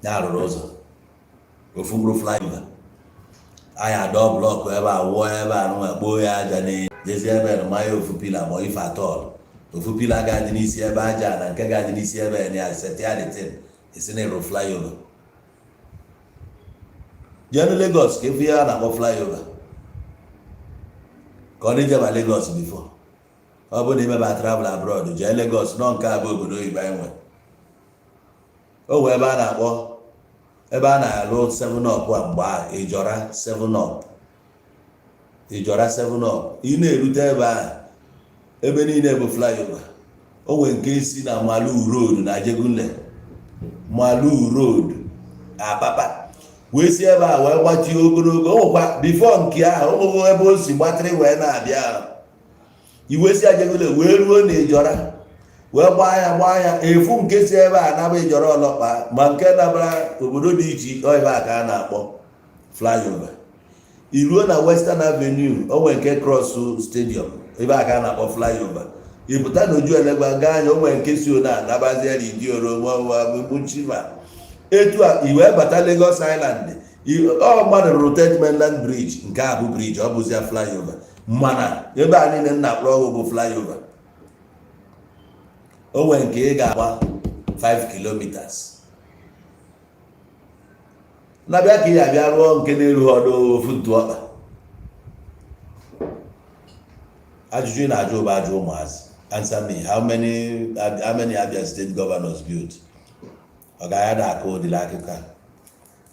na-arụrụ ụzọ ofu mkpụrụ flyover anyị adọ blọkụ ebe a wụọ ebe a nụnwa kpoo ya aja jezi ebe nụmanya ofu pila ma ife atọl ofu pila ga-adị n'isi ebe aja na nke ga-adị n'isi ebe ya setiadịtin esi na ịrụ flyover. jee Lagos ka efu ya na-akpọ flyover ka ọ na-ejeba Lagos bifo ọ bụ na imeba travel abroad jee Lagos nọ nke a bụ obodo oyibo anyị nwe o wee ebe a na-alụ 7up a mgbe a Ijora 7up ị na-erute ebe a ebe niile bụ flyover. O nwee nke si na Malu Road na Ajegunle Malu Road Apapa wee si ebe a wee gbatie ogologo o nwekwa before nke ahụ ụmụ ebe o si gbatịrị wee na-abịa iwe si Ajegunle wee ruo na Ijora wee gbaa ya efu nke si ebe a naba Ijora ọlọkpa ma nke nabara obodo dị iche ebe a ka a na-akpọ flyover. Iruo na Western Avenue onwe nke cross stadium ebe a ka a na-akpọ flyover. Ịpụta n'Oju Elegba gaa anya onwe nke si ona nabazie Idioro Chiva etu a iwe bata Lagos Island ọ mmadụ rotate mainland bridge nke a bụ bridge ọ bụzia flyover mana ebe a niile nna kpọrọ ọgwụ bụ flyover. O nwere nke ị ga-agba 5 kilometers na-abịa ka ị abịa rụọ nke na-eru ọdụ ofu ntụọkpa. Ajụjụ ị na-ajụ bụ ajụ ụmụazị. Answer me, how many Abia state governors built? Ọ ga-ya da aka ụdịla akụkọ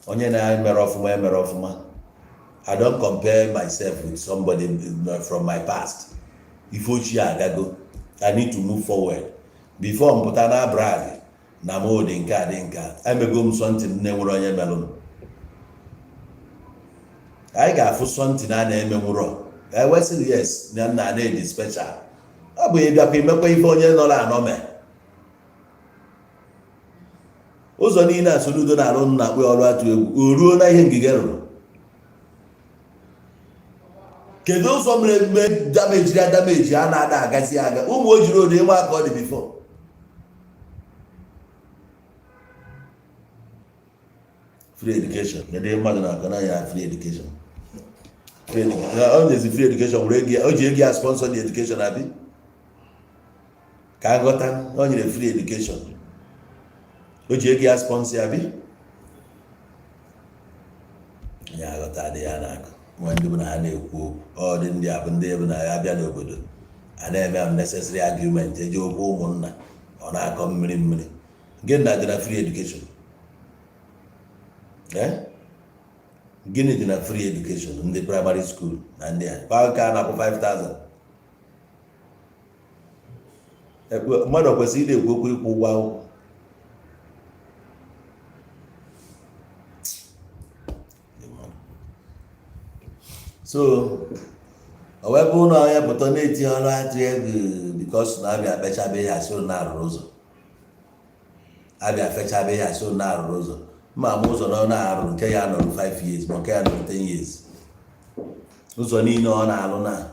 onye na-emere ọfụma. I don't compare myself with somebody from my past. If ochie agago, I need to move forward. Before m pụta na brag na m dị nke a dị nke a emego m something na-enwere onye melụ. Anyị ga-afụ something a na-eme nwụrọ ewesịrị yes na na-edi special. Ọ bụ ịbịakwa imekwa ife onye nọrọ anọ mee. Ụzọ niile a Soludo na-arụ na akpụ ọrụ atụ egwu o ruo na ihe ngige rụrụ. Kedu ụzọ mere dameji a na-ada agazi aga ụmụ ojiri odo ịma aka ọ dị before. Free education ndị mmadụ na-akọ na ya free education. Ọ na-ezi free education o ji ego ya sponsor the education abi ka aghọta o nyere free education o ji ego ya sponsor abi ya aghọta dị ya n'aka. Ndị bụ na ha na-ekwu okwu ọ dị ndị a bụ ndị bụ na ya bịa n'obodo a na-eme unnecessary argument eji okwu ụmụnna ọ na-akọ mmiri gịnị na dị na free education gịnị dị na free education ndị primary school na ndị a ka a na-akwụ 5,000 mmadụ kwesịrị ị na-ekwu okwu ịkwụ ụgwọ akwụkwọ. So o wee bụ na onye pụta na-etinye ọrụ atụ egwu because na abịa fechabeghị asị na-arụrụ ụzọ na-arụrụ ụzọ ma ụzọ na ọ na-arụ nke ya nọrụ 5 years ma nke ya nọrụ 10 years. Ụzọ niile ọ na-alụ na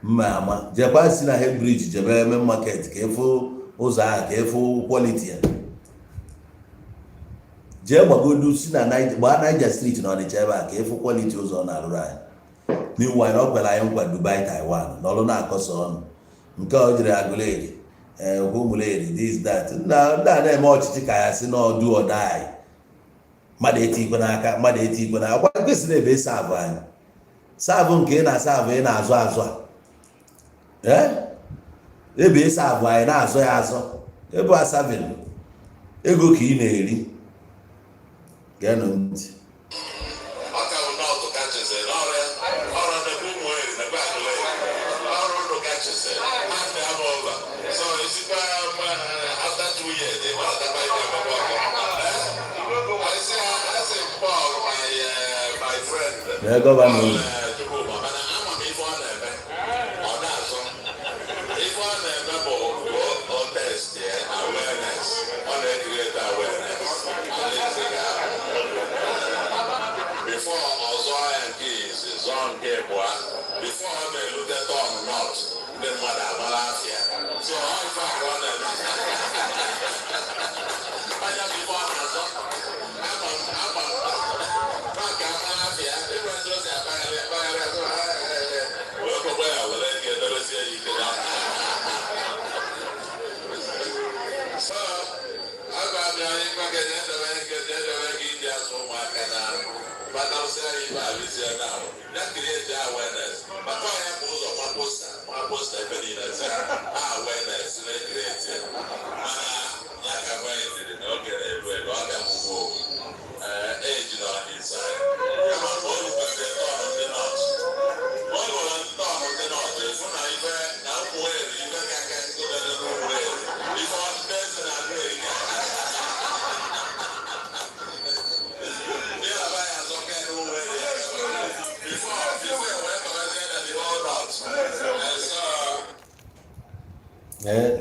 mma ama jekwa si na head bridge jebe eme market ka efu ụzọ ahụ ka efu quality ya. Jee gbagodu si na gbaa Niger Street na Ọnịcha ebe a ka efu quality ụzọ ọ na-arụrụ anyị. Meanwhile ọ gwara anyị nkwa Dubai Taiwan n'ọrụ na-akọsọ ọnụ nke ọ jiri Agụleri Ogwumuleri this that ndị a na-eme ọchịchị ka ya si n'ọdụ ọda anyị mmadụ eti ikwe n'aka akwa kwesịrị ebe savụ anyị savụ nke ị na-asavụ ị na-azụ a ebe savụ anyị na-azọ ya azọ ebe asavin ego ka ị na-eri geenụ ntị lee gọvanọ unu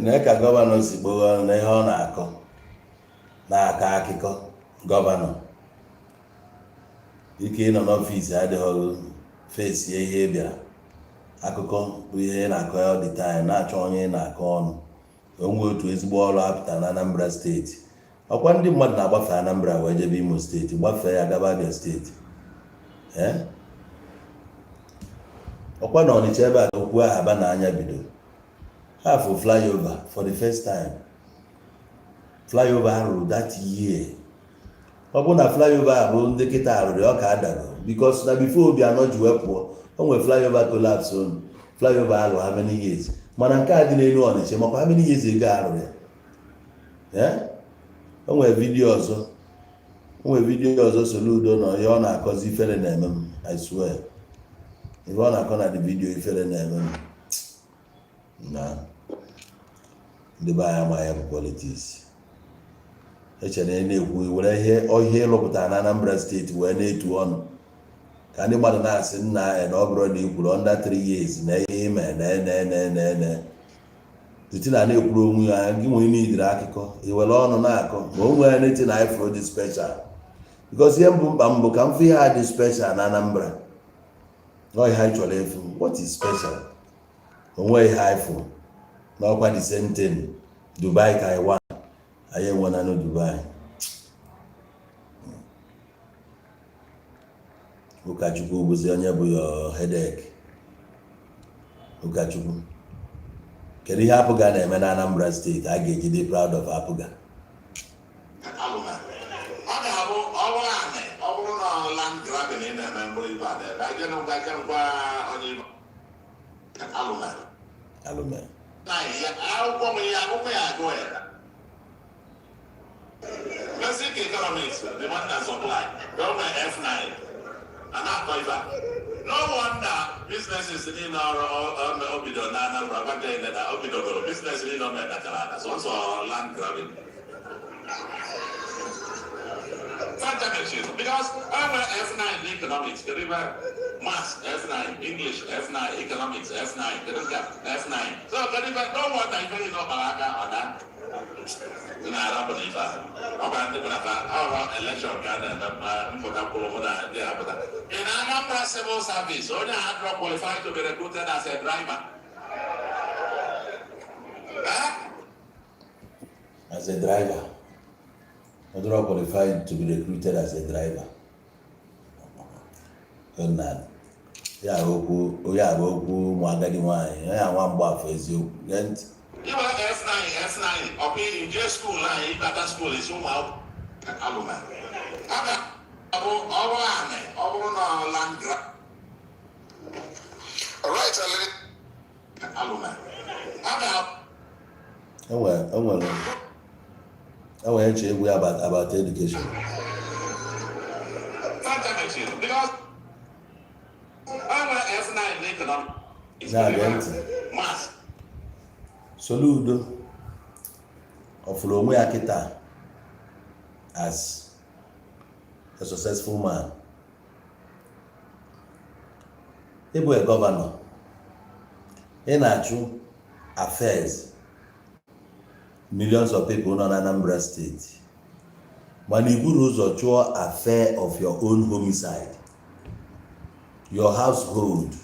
na ka gọvanọ si gboo na ihe ọ na-akọ na-akọ akụkọ gọvanọ ike ịnọ n'ọfịs adịghị fesie ihe bịara akụkọ bụ ihe na-akọ ya dị time na-achọ onye na-akọ ọnụ onwe otu ezigbo ọrụ apụta na Anambra steeti ọkwa ndị mmadụ na-agbafe Anambra wee jebe Imo steeti gbafee ya gaba Abia steeti ọkwa na Ọnịcha ebe a okwu ahụ aba n'anya bido half of flyover for the first time flyover arụrụ that year ọ bụ na flyover a bụ ndị kịta arụrụ ọ ka adago because na before Obianọ ji wee pụọ o nwere flyover collapse on flyover alụ how many years mana nke a dị n'elu Ọnịcha makwa how many years ago arụrụ ya o nwere vidiyo ọzọ Soludo na ihe ọ na-akọzi ifere na-eme m I swear ihe ọ na-akọ na the video ifere na-eme m na ndị be anyị amaghị bụ politiks echere na-ekwu were ihe ịlụpụtara na Anambra steeti wee na-etu ọnụ ka ndị mmadụ na-asị nna ya na ọ bụrụ na ikwuru under 3 years na ihe ime na titi na-ekwuru onwe ya gị nwere n'idiri akụkọ iwere ọnụ na-akọ ma o nwere neti na ifro dị special because ihe mbụ mkpa mbụ ka m fụ ihe a dị special na Anambra nọ ihe anyị chọrọ efu what is special onwe ihe ifo n'ọkwa the same thing Dubai ka iwa anyị enwena na Dubai Ụkachukwu bụzi onye bụ your headache Ụkachukwu kedu ihe apụga na-eme na Anambra steeti a ga-eji dị proud of apụga alụme basic economics, the one that supply, government F9, and not Toiva. No wonder businesses in our Obido, Nana, Obido, business in our Metacarana, so also land grabbing. Because our F9 economics, the river maths F9, English F9, economics F9, the river F9. So the river, no wonder I really know Malaka or that. Na Arab Nifa, about the election in Anambra civil service, only 100 qualified to be recruited as a driver. As a driver. 100 qualified to be recruited as a driver. Ya okwu mwagadi nwanyị, ya nwa mgbafọ eziokwu. You are F9, up in just school line, better school is home out. Aluma. Our land grab. All right, Aluma. Enwere I want to talk about education. Because I want F9 in economics. Mass. Soludo of Lomo Akita as a successful man. He was a governor. In actual affairs, millions of people in Anambra State. When you go to your affair of your own homicide, your household,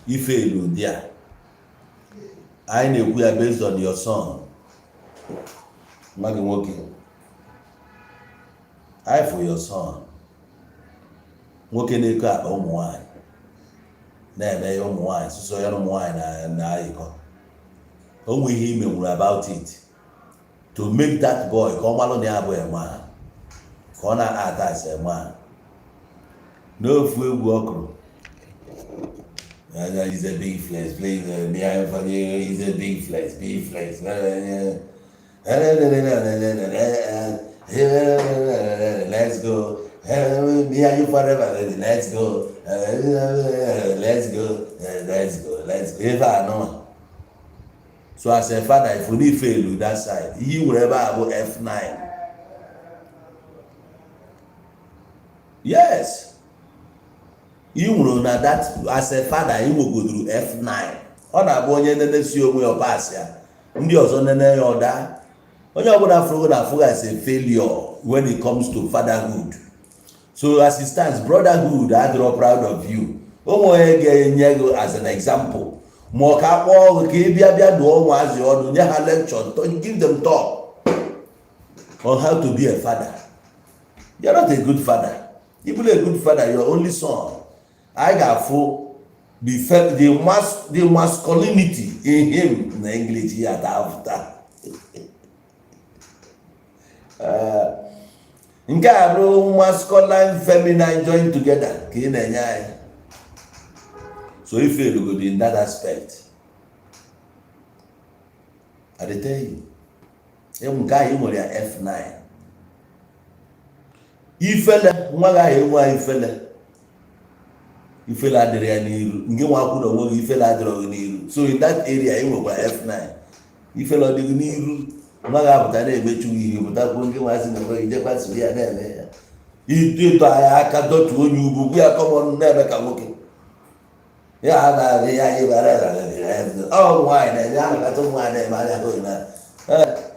if you there, I know we are based on your son. I for your son. Nwoke na-eko akpa ụmụ nwanyị na-eme ya ụmụ nwanyị sụsọ ya ụmụ nwanyị na-ayịkọ. O nwe ihe ime nwere about it to make that boy ka ọ malụ na ya bụ ema ka ọ na-ata as ema n'ofu egwu ọkụrụ. He's a big flex, please. He's a big flex, big flex. Let's go. Me and you forever. Let's go. Let's go. Let's go. Let's go. If I know. So as a father, if we need fail with that side, he will ever have F9. Yes. You know that as a father, you will go through F9. On a boy, and see your pass here. And the other than your dad. When you're going to as a failure when it comes to fatherhood. So as it stands, brotherhood, I draw proud of you. As an example. More couple, as your lecture, don't give them talk on how to be a father. You're not a good father. Even a good father, your only son. I got for the masculinity in him in English here after. Nke a bụ masculine feminine join together ka ị na-enye anyị. So if you go in that aspect, I dey tell you, nke ahụ nwere ya F9. Ifele nwa gị enwe ifele adịrị ya n'iru, nke nwa akwụna onwe gị ifele adịrị gị n'iru. So in that area ị nwekwa F9. Ifele ọ dịghị n'iru. Nwa ga-apụta na-emechu ihe pụtakwuo nke nwazi na enweghị ijekwa siri ya na-eme ya ịdịtọ ya aka dọtuo onye ugwu bụ ya kọmọn na-eme ka nwoke ya na-adị ya ịbara nwaanyị na-enye ahụ kata nwaanyị na-eme anya gị na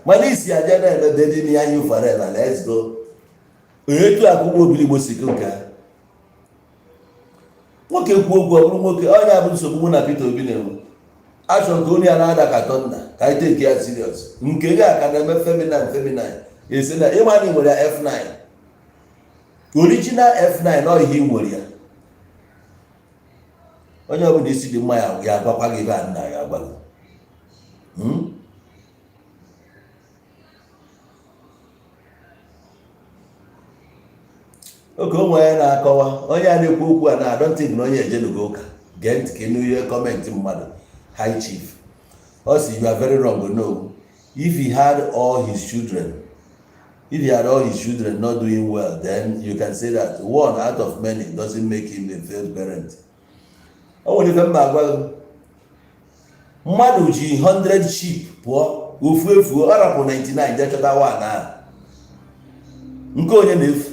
mana isi aja na-eme dị n'ihe anya ụfara na let's go etu akwụkwọ obiri Igbo si nke nwoke kwuo okwu ọ bụrụ nwoke onye abụ nsogbu mụ na Peter Obi na-enwe achọ nke onye ya na-ada ka tọnda ka anyị take ya serious nke gị aka na-eme feminine esi na ịma na ị nwere ya F9 original F9 ọ ihe ị nwere ya onye ọbụla isi dị mma ya agwakwa gị ebe a nna ya agwa gị oge onwe ya na-akọwa onye a na-ekwu okwu a na I don't think na onye ejenugo ụka gee ntị ka ịnụ ihe kọmentị mmadụ. High chief, also you are very wrong. No, if he had all his children not doing well, then you can say that one out of many doesn't make him a failed parent. Oh, if I'm mmadụ ji 100 sheep pụọ ofu arapụ 99 je chọta one na nke onye na-efu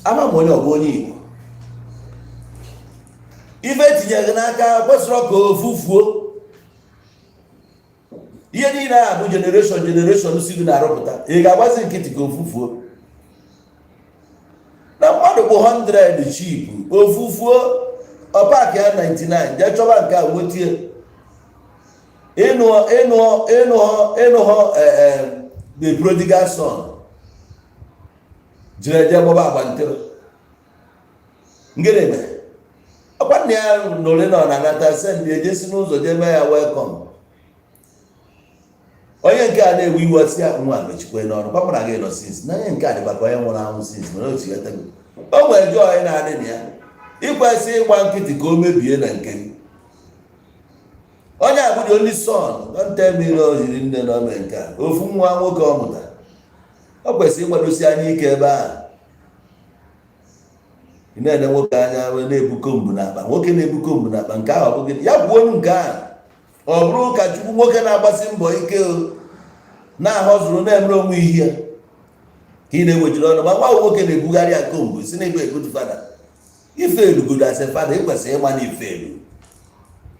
ama m onye ọbụ onye Igbo ife tinyere n'aka kwesịrị ka ofufuo ihe niile a bụ generation si gị na-arụpụta ị ga-agbazi nkịtị ka ofufuo na mmadụ bụ 100 sheep ofufuo ọpak ya 99 jee chọba nke a wetie ịnụhọ the prodigal son jire jee gbaba agbantịrị ngere mere ọkwa nna ya n'ole na ọ na-anata send ejesi n'ụzọ jee mee ya welcome onye nke a na-ewe iwe si ya nwa mechikwe n'ọrụ gbapụra gị nọ since na onye nke a dịkwa ka onye nwụrụ anwụ since mana otu ya tego o nwere joy na-adị na ya ikwesị ịgba nkịtị ka o mebie na nke gị onye a bụ the only son. Don't tell me no jiri nne na ome nke a. Ofu nwa nwoke ọ mụtara. Ọ kwesịrị ịgbadosi anya ike ebe a. Ị na-ene nwoke anya na-ebuko mbu n'akpa. Nwoke na-ebuko mbu n'akpa nke ahụ ọ bụghị ya bụ onu nke a. Ọ bụrụ ka Chukwu nwoke na-agbasi mbọ ike na-ahọzụrụ na-emere onwe ihe ya. Ka ị na-ewejiri ọnụ ma nwa nwoke na-ebugharị ya kombu si na-ebe good father. Ife elu good as a father, ị kwesịrị ịma na ife elu.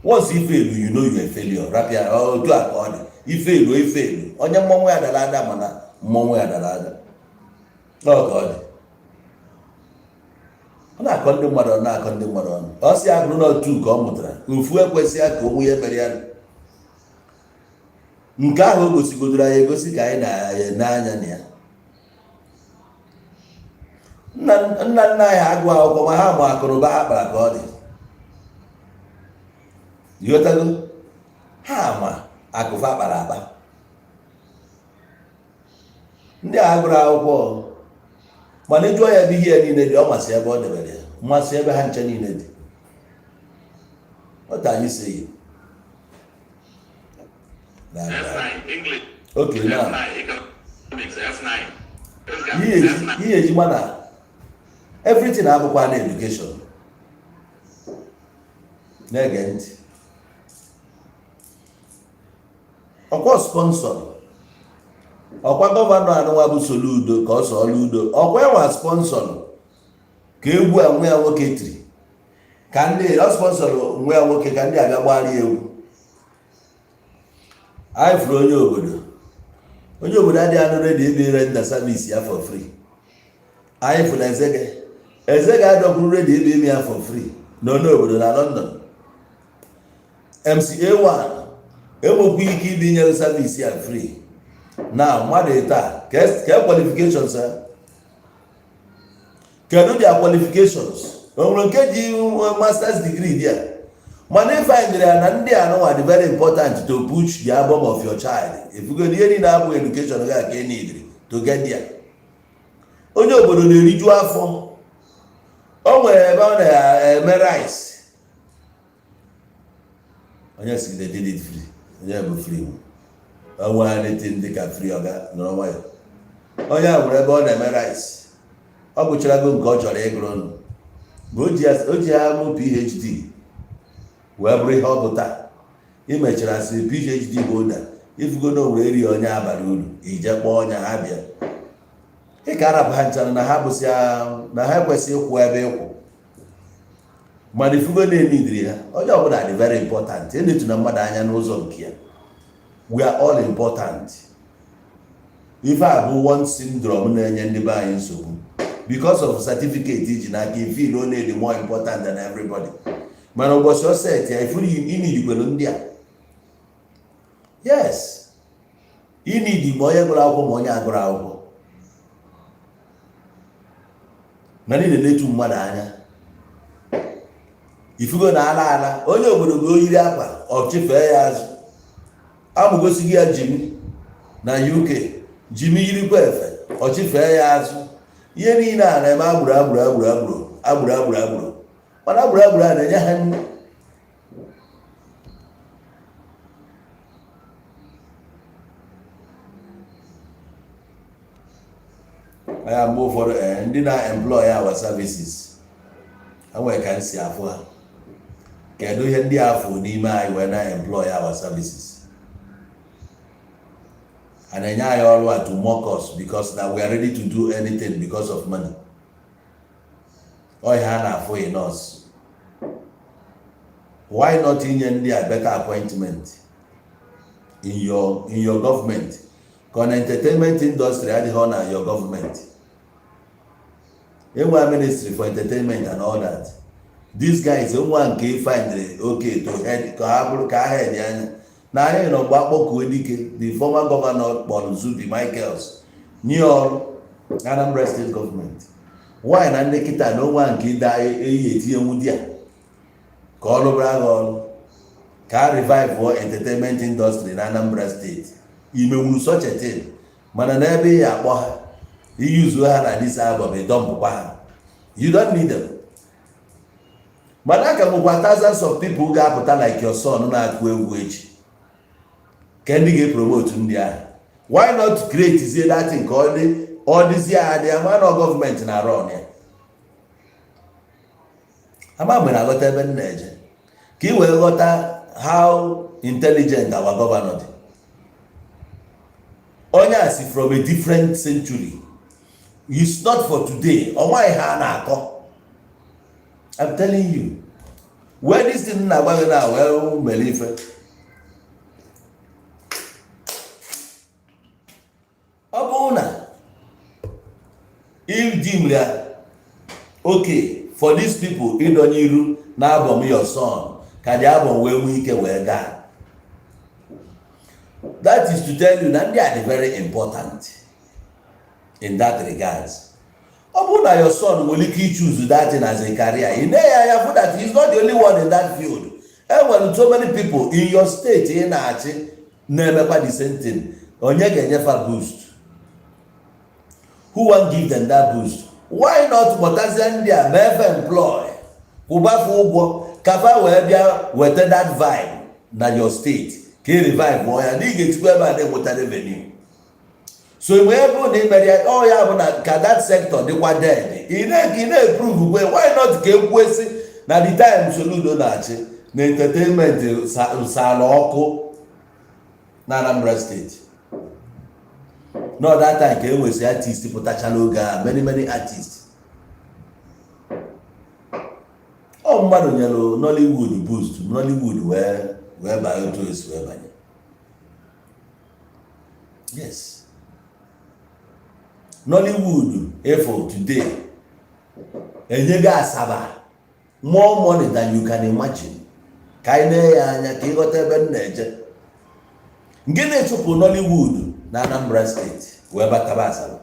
Once ife elu, you know you are a failure. Rapia otu a ka ọ dị. Ife elu. Onye mmọnwụ ya dara ada mana mmọnwụ ya dara ada. Ọ ka ọ dị. Ọ na-akọ ndị mmadụ ọnụ. Ọ sị agụrụ n'otu ka ọ mụtara. Ofu ekwesịghị ka onwe ya mere ya. Nke ahụ o gosigodoro anyị egosi ka anyị na-anya na ya. Nna anyị agụ akwụkwọ ma ha ma akụrụba ha kpara ka ọ dị. Ịghọtago? Ha ma akụfa kpara akpa. Ndị a gụrụ akwụkwọ mana ịjụọ ya bụ ihe ya niile dị, ọ masị ebe ọ debere ya, mmasị ebe ha nche niile dị. What are you saying? F9 English. Okay, now. F9 economics. F9. Ihe eji mana everything abụkwa na education. Na-ege ntị. Ọkwa sponsor. Ọkwa gọvanọ anụnwa bụ Soludo ka ọ sọ Soludo. Ọkwa enwa sponsor ka egwu a nwa ya nwoke tiri. Ka ndị ọ sponsor nwa ya nwoke ka ndị abịa gbara egwu. Anyị fụrụ onye obodo. Onye obodo adịghị anụ ready ebe render service ya for free. Anyị fụrụ Ezege adọkwuru ready ebe ime ya for free. N'onye obodo na London. MCA1 enwekwa ike ibi nyere service ya free. Now, mmadụ taa, ka qualifications ha? Kedu their qualifications? O nwere nke ji master's degree dị ya. Mana ife anyị ya na ndị anụnwa dị very important to push the album of your child. If you go ihe niile abụ education ga ka ị need to get there. Onye obodo na-eriju afọ. O nwere ebe ọ na-eme rice. Onye si they did it free. Onye bụ free. Onwe anything dị ka free ọga nọrọ nwayọ. Onye a nwere ebe ọ na-eme rice. Ọ gụcharago nke ọ chọrọ ịgụrụ nụ. Ma o ji ha mụ PhD. Wee bụrụ ihe ọ bụ taa. Imechara si PhD holder. Ifugo na owere eri onye abalị uru. Ije kpọọ onye ha bịa. Ị ka arapụ ha nchara na ha bụsị na ha ekwesịghị ịkwụ ebe ịkwụ. Mana ifugo na-enidiri ha. Onye ọbụla dị very important. Enetu na mmadụ anya n'ụzọ nke ya. We are all important. If I have one syndrome na-enye ndị be anyị nsogbu. Because of certificate iji n'aka ife ilo na-edi more important than everybody. Mana ụbọchị o set ya ifuru inidikwelu ndị a. Yes. Inidi ma onye gụrụ akwụkwọ ma onye agụrụ akwụkwọ. Na niile na-etu mmadụ anya. Ifugo na ala onye obodo gị oyiri akwa ọ chịfee ya azụ. Amụgosi gị ya Jimmy na UK. Jimmy yirikwa efe ọ chịfee ya azụ. Ihe niile a na-eme agburu. Mana agburu a na-enye ha nne. Anya mgbe ụfọdụ ndị na-employ our services. Ha nwere ka nsi afụ ha. Kedu ihe ndị afọ n'ime anyị wee na-employ our services? And then you all to mock us because now we are ready to do anything because of money. Oh, yeah, for in us. Why not in India a better appointment in your government? Because entertainment industry had the honor your government. In one ministry for entertainment and all that. These guys don't want to find okay to head na anyị nọ gbakpọkụ Edike, the former governor Bonzubi Michaels, new Anambra State government. Why na ndị kịta na onwe nke ịda eyi etinye nwudi a ka ọ lụbara ọrụ ka revive entertainment industry na Anambra State. Imewuru such a thing. Mana na ebe ya akpọ ha iyuzu ha na this album dump ha. You don't need them. mana ka mụkwa thousands of people ga-apụta like your son na-akụ egwu echi ka ndị ga-epromote ndị ahụ. Why not create zie that nke ọ dịzie adị ama na gọọmenti na-arụ ọnụ ya. Ama mgbe na-aghọta ebe m na-eje ka ị wee ghọta how intelligent our governor dị. Onye a si from a different century. It's not for today. Ọnwa ihe a na-akọ. I'm telling you. Where this thing na-agba gị na wee mere ife. Ọ bụrụ na if ya okay for these people ịdọnye iru na album your son ka the album wee nwee ike wee gaa. That is to tell you that they are very important in that regards. Ọ bụrụ na your son nwere ike choose that thing as a career, ị na-ya for that he's not the only one in that field. Enwere so many people in your state ị na-achị na-emekwa the same thing. Onye ga-enyefa boost? Who won't give them that boost? Why not kpọtazie ndị a mefe employ kwụbafe ụgwọ kafa wee bịa weta that vibe na your state ka e revive ọ ya na ị ga-etikwa ebe a na-enweta revenue. So mgbe ebe na imere ya ọ ya bụ na ka that sector dịkwa dead ị na-eprove kwe why not ka ekwesị na the time Soludo na-achị na entertainment sala ọkụ na Anambra State. No, that time ka enwesi artist pụtachala oge a many artists. Ọ mmadụ nyere Nollywood boost, Nollywood wee banye otu esi wee banye. Yes. Nollywood for today enyego Asaba more money than you can imagine. Ka anyị na-eya anya ka ịghọta ebe m na-eje. Nke na-echụpụ Nollywood na Anambra State wee bataba Asaba.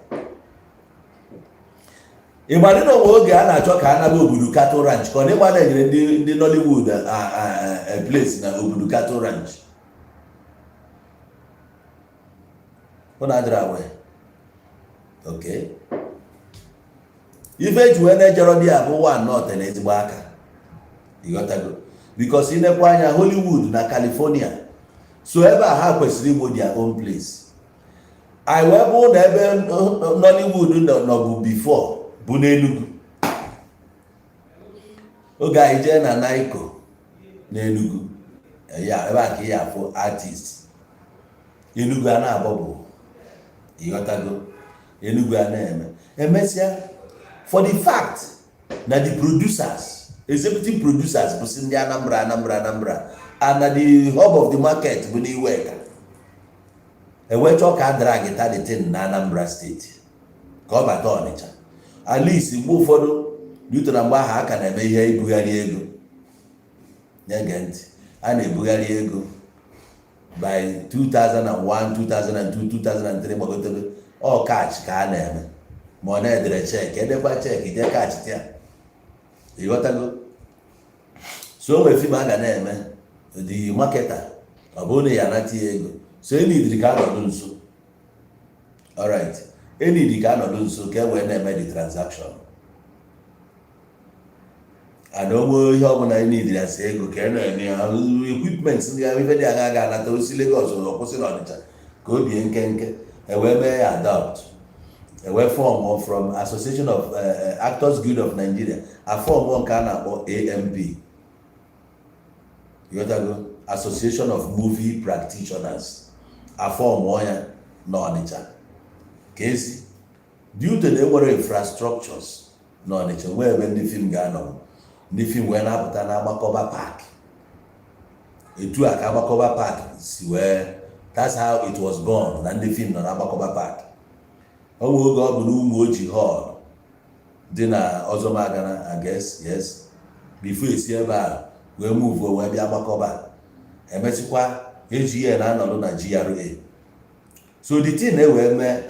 Ịmadị na onwe oge a na-achọ ka anaba Obudu Cattle Ranch ka ọ dịgba na-enyere ndị Nollywood a place na Obudu Cattle Ranch. Ọ na-adịrị awe. Okay. Ife eji wee na-ejere dị a bụ one north na ezigbo aka. Ịghọtago? Because ị nekwa anya Hollywood na California. So ebe a ha kwesịrị igbo their own place. I wee bụ na ebe Nollywood nọ bụ before bụ n'Enugu. Oge anyị jee na Naiko n'Enugu. Ya ebe a ka ị afụ artist. Enugu a na-agbọbụ. Ịghọtago? Enugu a na-eme. Emesịa for the fact na the producers, executive producers bụ si ndị Anambra and na the hub of the market bụ n'Iweka. Ewe chọọ ka drag the thing na Anambra State ka ọ bata Ọnịcha. At least mgbe ụfọdụ due na mgbe ahụ aka na-eme ihe ibugharị ego. Nye ntị, a na-ebugharị ego by 2001, 2002, 2003 gbagotebe ọ catch ka a na-eme. Ma ọ na-edere check, edekwa check ije catch tia. Ịghọtago? So onwe fim a ga na-eme the marketer ọ bụrụ na ya nata ego. So enidiri ka anọdụ nso. Alright. Enidiri ka anọdụ nso ka e wee na-eme the transaction. And onwe ihe ọbụla enidiri asị ego ka e na-enye equipment ndị ahụ ife dị agha ga-anata osi Lagos ụzọ kwụsị n'Ọnịcha ka o bie nkenke ewee mee ya adopt. Ewee form from Association of Actors Guild of Nigeria a form nke a na-akpọ AMP. Yotago Association of Movie Practitioners. A form ya n'Ọnịcha. Kesi due to the infrastructures n'Ọnịcha nwee ebe ndị film ga-anọ. Ndị film wee na-apụta na Agbakọba Park. Etu a ka Agbakọba Park si wee, that's how it was born na ndị film nọ na Agbakọba Park. Ọ nwe oge ọ bụ n'ụmụ oji hall dị na Ọzọmagana, I guess, yes. Before esi ebe a wee move wee bịa Agbakọba. Emesịkwa AGA na-anọdụ na GRA. So the thing wee mee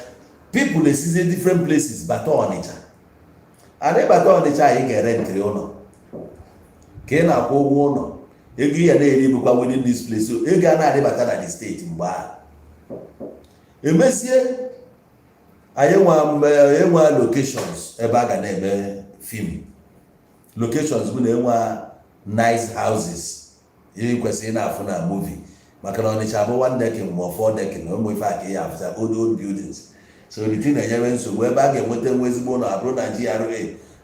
people esize different places bata Ọnịcha. And ịbata Ọnịcha anyị ga-erentịrị ụlọ. Ka ị na-akwụ ụgwọ ụlọ. Ego ya na-eri bụkwa within this place. So ego a na-adịbata na the state mgbe a. Emesie anyị nwa locations ebe a ga na-eme film. Locations bụ na enwe nice houses you kwesịrị na-afụ na movie maka na Ọnịcha bụ 1 decade ma 4 decade na ụmụ ife aka ya afụta old buildings so the thing na-enyere nsogbu ebe a ga-enweta nwa ezigbo ụlọ abụrụ na GRA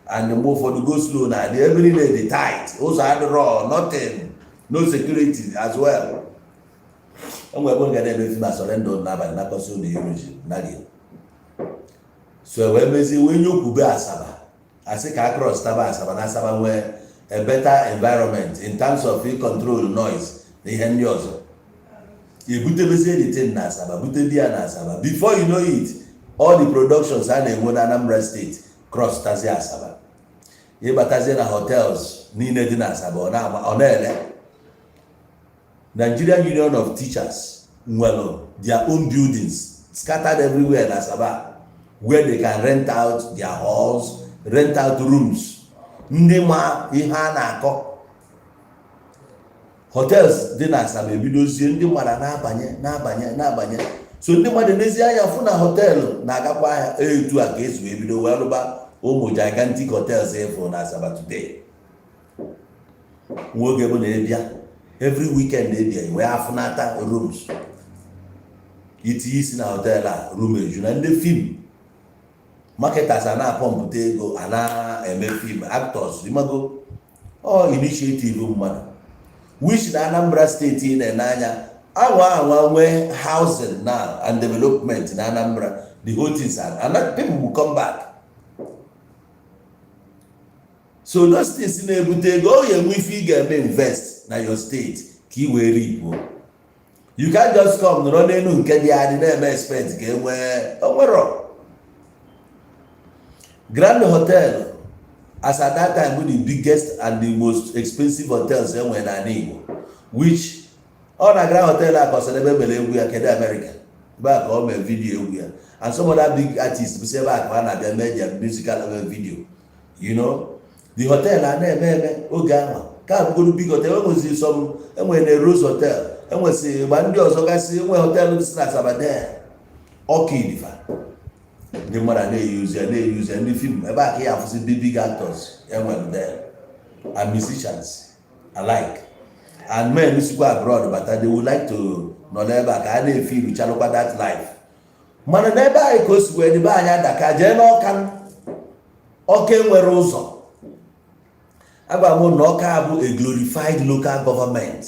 and mgbe ụfọdụ go slow na adị ebe niile dị tight ụzọ adịrọ nothing no security as well onwe ebe nga na-eme fim asọrendụ n'abalị nakọsị ụlọ iruji naghị so wee mezie wee nyokwube Asaba asị ka across taba Asaba na Asaba nwee a better environment in terms of control noise na ihe ndị ọzọ ebutebezie the thing na Asaba bute di ya na Asaba before you know it all the productions a na-enwe na Anambra State cross tazi Asaba ịbatazie na hotels niile dị na Asaba ọ na-ele Nigerian Union of Teachers nwere their own buildings scattered everywhere in Asaba where they can rent out their halls, rent out rooms. Ndị ma ihe a na-akọ hotels dị na Asaba ebidozie ndị mmadụ na-abanye so ndị mmadụ n'ezi anya fụ na họteelụ na-agakwa ahịa etu a ka esi wee bido wee rụba ụmụ gigantic hotels efu na Asaba today. Nwoge bụ na-ebịa every weekend ebia wee afụnata rooms itinye isi na hotel a room eju na ndị film marketers a na-apọmpụta ego a na-eme film actors imago initiative mmadụ which na Anambra State na-ene anya anwa nwee housing now and development na Anambra the whole things and people will come back so those things na-ebute ego o enwe ife ị ga-eme invest na your state ka ị wee ripo you can't just come nọrọ n'elu nke dị adị na-eme expect ka onwero Grand Hotel as at that time the biggest and the most expensive hotels enwere na Igbo which ọ na Grand Hotel a kọsara ebe mere egwu ya kedu America ebe a ka ọ mee video egwu ya and some other big artists bụ ebe a ka ha na-abịa mee their musical video you know the hotel a na-eme oge ahụ ka abụgoro big hotel enwezi some enwere na Rose Hotel enwezi ma ndị ọzọ gasị enwe hotel dị na Asaba there ọkaidifa ndị mmadụ na-eyuzi ndị film ebe a ka ya afụzi big actors enwere there and musicians alike and men sikwa abroad but they would like to nọ n'ebe a ka a na-efi chalụkwa that life mana n'ebe anyị ka o si wee dịbe anyị adaka jee n'Ọka enwere ụzọ agwa m na Ọka bụ a glorified local government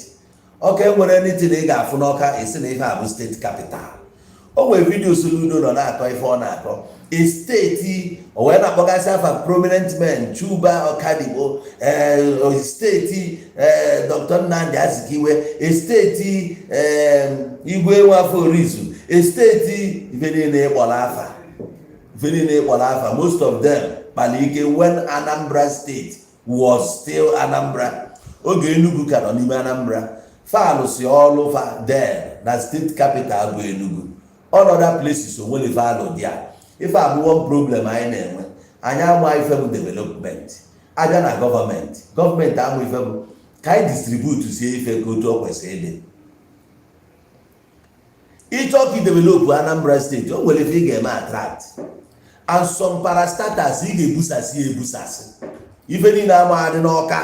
Ọka enwere anything ị ga-afụ n'Ọka esi na ife a bụ steeti capital o nwere vidio Soludo nọ na-akọ ife ọ na-akọ a steeti o wee na-akpọgasị afa prominent men Chuba Ọkadigbo steeti Dr. Nnamdi Azikiwe a steeti Igwe Nwafọ Orizu a steeti ife niile ịkpọrọ afa most of them kpalike when Anambra State was still Anambra oge Enugu ka nọ n'ime Anambra falụ si ọlụ fa there na state capital bụ Enugu other places onwere ife alụ dị a ife abụ one problem anyị na-enwe anyị ama ife bụ development aja na gọọmenti amụ ife bụ ka anyị distribute sie ife ka otu o kwesịrị ịdị ịchọ ka develop Anambra State o nwere ife ị ga-eme attract and some parastatals ị ga-ebusasị ife niile ama adị n'Ọka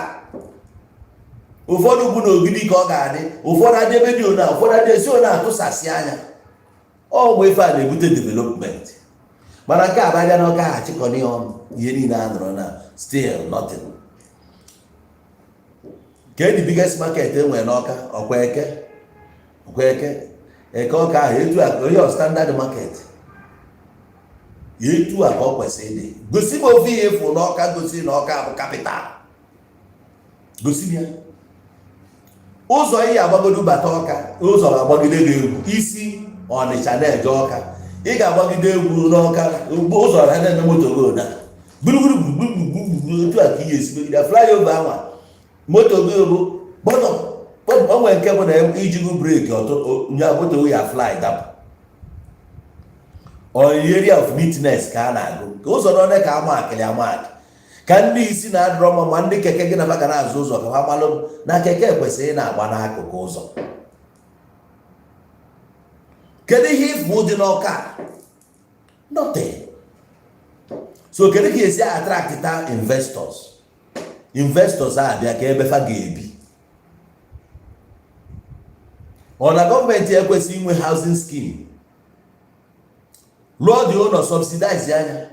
ụfọdụ bụ n'Ogidi ka ọ ga-adị ụfọdụ adị ebe dị ona ụfọdụ adị esi ona atụsasị anya mgbe ife a na-ebute development mana nke abaja n'Ọka ha chịkọnye ọnụ ihe niile a nọrọ na still nothing. Ke the biggest market enwere n'Ọka ọkwa eke Ọka ahụ etu a onye standard market etu a ka ọ kwesịrị ịdị gosi m ofe ihe fụ n'Ọka gosi na Ọka bụ capital gosi ya ụzọ ihe agbagodo bata Ọka ụzọ ga-agbagide gị egwu isi Ọnịcha na-eje Ọka ị ga-agbagide egwu n'Ọka ụzọ ha na-eme moto go na gburugburu otu a ka ihe esi megide flyover anwa moto go bụ bọtọ onwe nke bụ na ijigu breki nya moto ya fly dapụ area of neatness ka a na-agụ ka ụzọ n'one ka amakịrị ka ndị isi na-adịrọ mma ma ndị keke gị na maka na-azụ ụzọ ka ha malụ na keke kwesịrị na-agba n'akụkụ ụzọ. Kedu ihe ifu dị n'Ọka? Nothing. So kedu ka esi attract investors? investors abịa ka ebe fa ga-ebi. Ọ na gọọmenti ekwesị inwe housing scheme lụọ dị ụlọ subsidize anya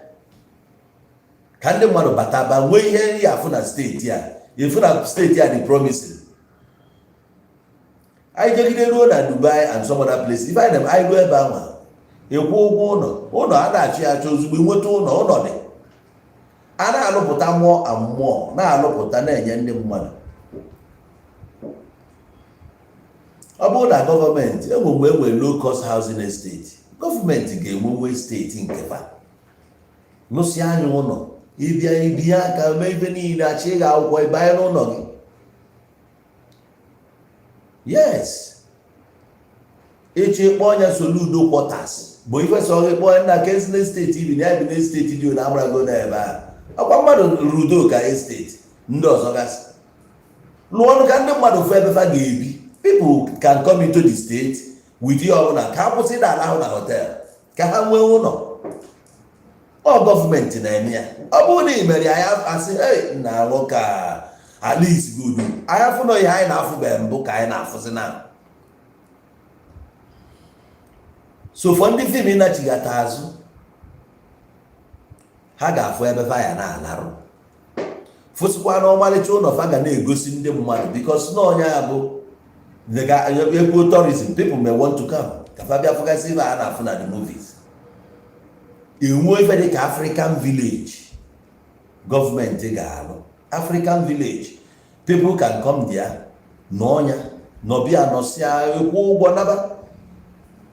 ka ndị mmadụ bata ba nwee ihe nri afụ na steeti a efu na steeti a dị promising. Anyị jegide ruo na Dubai and some other places, ife anyị anyị ruo ebe ahụ ekwu ụgwọ ụlọ a na-achụ ya achọ ozugbo nweta ụlọ dị a na-alụpụta mmụọ amụọ na-alụpụta na-enye ndị mmadụ. Ọ bụrụ na gọọmenti enwe low cost housing estate, gọọmenti ga-enwewe steeti nke fa lụsị anya ụlọ ịbịa ibinye aka mee ife niile achị ịga akwụkwọ ịbanye n'ụlọ gị. Yes, echi kpọọ ya Soludo quarters bụ ife sọ gị kpọọ na Kensington steeti ibi na ebi na steeti dị na amarago na ebe a ọkwa mmadụ rudo ka esteti ndị ọzọ gasị lụọ ọnụ ka ndị mmadụ fụ ebe fa ga-ebi. People can come into the state with ihe ọbụla ka ha kwụsị na ala ahụ na hotel ka ha nwee ụlọ. Ọ gọọmenti na-eme ya. Ọ bụrụ na ị mere ya asị na alụ ka at least good anyị afụ na ihe anyị na-afụbeghị mbụ ka anyị na-afụzi na. So for ndị fim ịnachighata azụ ha ga-afụ ebe fa ya na-alarụ fụsịkwa na ọmalịcha ụlọ fa ga na-egosi ndị mmadụ because na onye ya bụ ego tourism, people may want to come ka fa bịa fụgasị ife a na-afụ na the movies. Enwe ife dị ka African village gọọmenti ga-alụ. African village, people can come there n'ọnya nọbịa nọsịa ekwu ụgwọ naba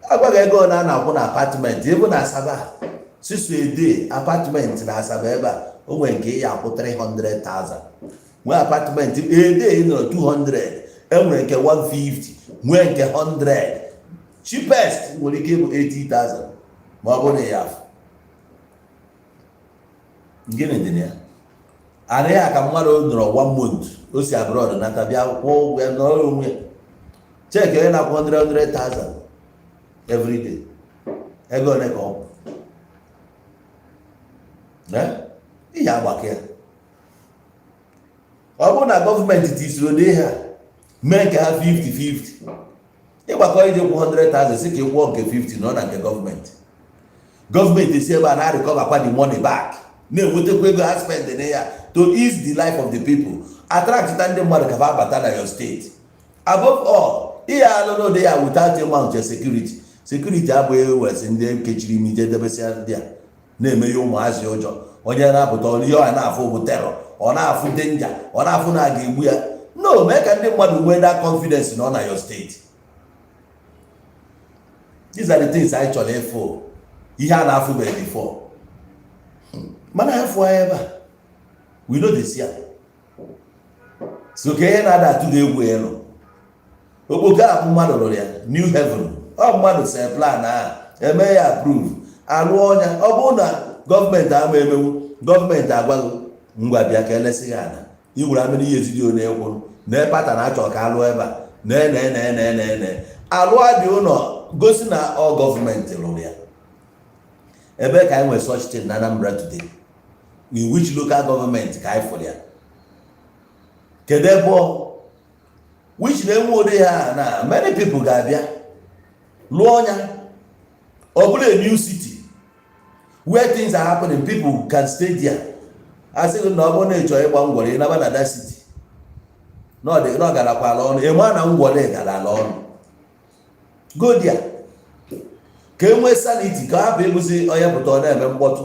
agwaghị ego na na-akwụ na apartment ebe na Asaba sisu ede apartment na Asaba ebe a o nwere nke ya akwụ 300,000 nwee apartment ede nọ 200 enwere nke 150 nwee nke 100 cheapest nwere ike bụ 80,000 ma ọ bụrụ na ya afọ gịnị dị na ya anaghị aka mmadụ nọrọ 1 month o si abroad nata bịa kwụọ ụgwọ ya nọrọ onwe cheki onye na-akwụ 100,000 every day ego ole ka ọ ihe agbaka ya. Ọ bụrụ na gọọmenti tisiri ode ha mee nke ha 50-50 ịgbakọ ije kwụ 100,000 si ka ị kwụọ nke 50 nọ na nke gọọmenti si ebe a na-arịkọbakwa the money back na-enwetakwa ego ha spend na ya to ease the life of the people, attract ndị mmadụ ka ha bata na your state. Above all, ihe alụlụ dị ya without amount of security abụghị wesị ndị kechiri ime ije debesịa ndị a na-eme ya ụmụazị ụjọ onye na-apụta ihe ọ na-afụ bụ terror, ọ na-afụ danger, ọ na-afụ na a ga-egbu ya. No, mee ka ndị mmadụ nwee that confidence nọ na your state. These are the things I chọrọ ịfụ ihe a na-afụbeghị before. Mana afọ ebe a we know this year. So ka ihe na-ada atụ ga-egwu elu okpoke a mmadụ rụrụ ya new heaven, ọ mmadụ se plan a eme ya approve alụ ọnya. Ọ bụrụ na gọọmenti ama emewu gọọmenti agwaghị ngwa bịa ka elesi ha ana iwere amịrị ihe ezidi onye ekwu na pata na achọ ka alụ ebe a na alụ adị ụlọ gosi na ọ gọọmenti rụrụ ya. Ebe ka anyị nwere such thing na Anambra today? In which local government ka anyị fụrụ ya? Kedu ebe which na-enwe ụdị ha na many people ga-abịa lụọ ọnya ọ bụla a new city where things are happening, people can stay there. Asị gị na ọ bụrụ na ị chọrọ ịgba ngwọrọ ịnaba na that city na ọ garakwala ọnụ ịma na ngwọrọ gara ala ọnụ go there ka e nwee sanity ka hapụ ịbụzi onye pụta ọ na-eme mkpọtụ.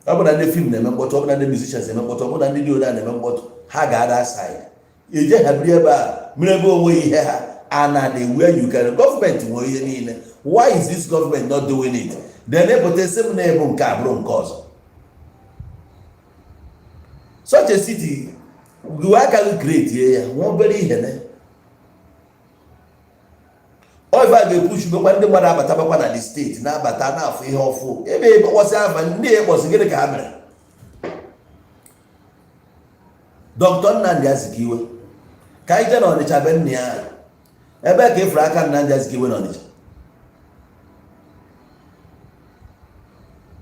Ọ bụ na ndị film na-eme mkpọtụ, ọ bụ na ndị musicians na-eme mkpọtụ, ọ bụ na ndị dioda na-eme mkpọtụ, ha ga-ada side eje ha biri ebe a mere ebe onwe ihe ha ana na where you can government nwe ihe niile. Why is this government not doing it? Then epụta sị m na ebu nke abụrụ nke ọzọ. Such a city we can create ya nwa obere ihe na oiva ga-epush bekwa ndị mmadụ abatabakwa na the state na-abata na-afụ ihe ọfụ ebe kpọsị afa ndị ekpọsị gịnị ka ha mere. Dr. Nnamdi Azikiwe ka anyị jee na Ọnịcha be nna ya ebe ka efere aka Nnamdi Azikiwe na Ọnịcha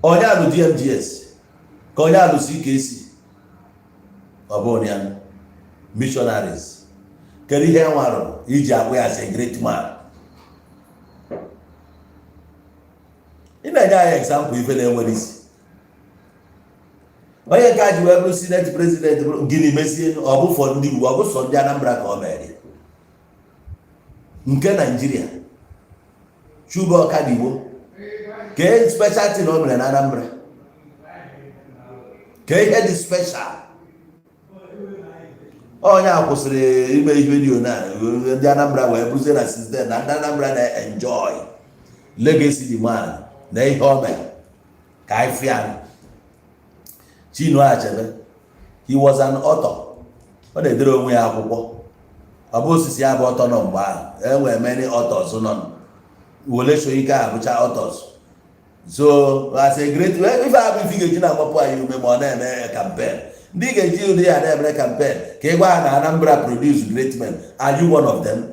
onye alụ DMGS ka onye alụ CKC Obonian missionaries. Keri ihe nwaro iji akpụ as a great man. Ị na-enye anyị example ife na-enwere isi. Onye nke a ji wee bụrụ senate president gịnị mesie ọ bụ for ndị Igbo, ọ bụ sọ ndị Anambra ka ọ mere. Nke Nigeria Chuba Ọkadigbo ke special thing o mere na Anambra, ke ihe dị special. Onye a kwụsịrị ime ihe vidio na ndị Anambra wee bụzie na system na ndị Anambra na-enjoy legacy the man na ihe o mere ka anyị fịa. Chinua Achebe, he was an author. Ọ na-edere onwe ya akwụkwọ. Ọ bụ osisi ya bụ ọtọ nọ mgbe ahụ. Enwere many authors nọ. Wole Soyinka abụcha authors. So as a great ife abụ ife ga-eji na-agbapụ anyị ume ma ọ na-eme campaign. Ndị ga-eji ụdị ya na-eme campaign ka ị gwa ha na Anambra produce great men. Are you one of them?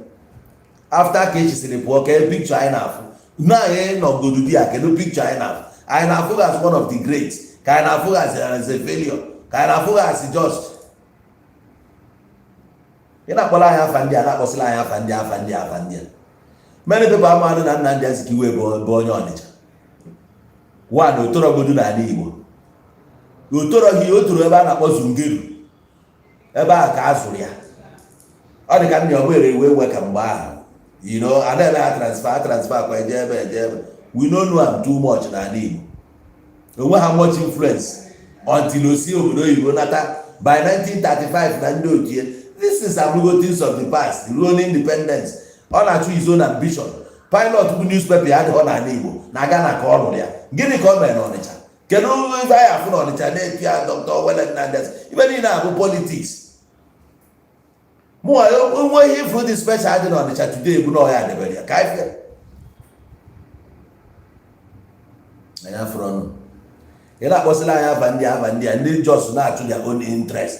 After ka echisiri pụọ ka picture anyị na-afụ. Na anyị nọgodu di ya kedu picture anyị na-afụ. Anyị na-afụ as one of the great. Ka anyị na-afụ as a failure. Ka anyị na-afụ as just. Ị na-akpọla anyị afa ndị a na-akpọsịla anyị afa ndị a. Many people amadụ na Nnamdi Azikiwe bụ onye Ọnịcha. One otorogodu n'ala Igbo. Otoroghị o toro ebe a na-akpọ Zungeru. Ebe a ka a zụrụ ya. Ọ dị ka ndị ọ bụere ewe ka mgbe ahụ. You know, a na-eme ha transfer kwa eje ebe. We don't know am too much n'ala Igbo. Onwe ha much influence until o si obodo oyibo nata by 1935 na ndị otie. This is abụgo things of the past, ruo independence. Ọ na-achụ his own ambition. Pilot bụ newspaper ya adịghọ n'ala Igbo na Ghana ka ọ rụrụ ya. Gịnị ka ọ mere n'Ọnịcha? Kedu ife anyị afụ n'Ọnịcha na-epi ya Dr. Wellen Nandes? Ibe niile abụ politics. Mụnwa onwe ihe ifuru dị special dị n'Ọnịcha today bụ na ọ ya debere ya ka anyị fịa. Anyị afụrụ ọnụ. Ị na-akpọsịla anyị afa ndị a ndị just na-achụ their own interest.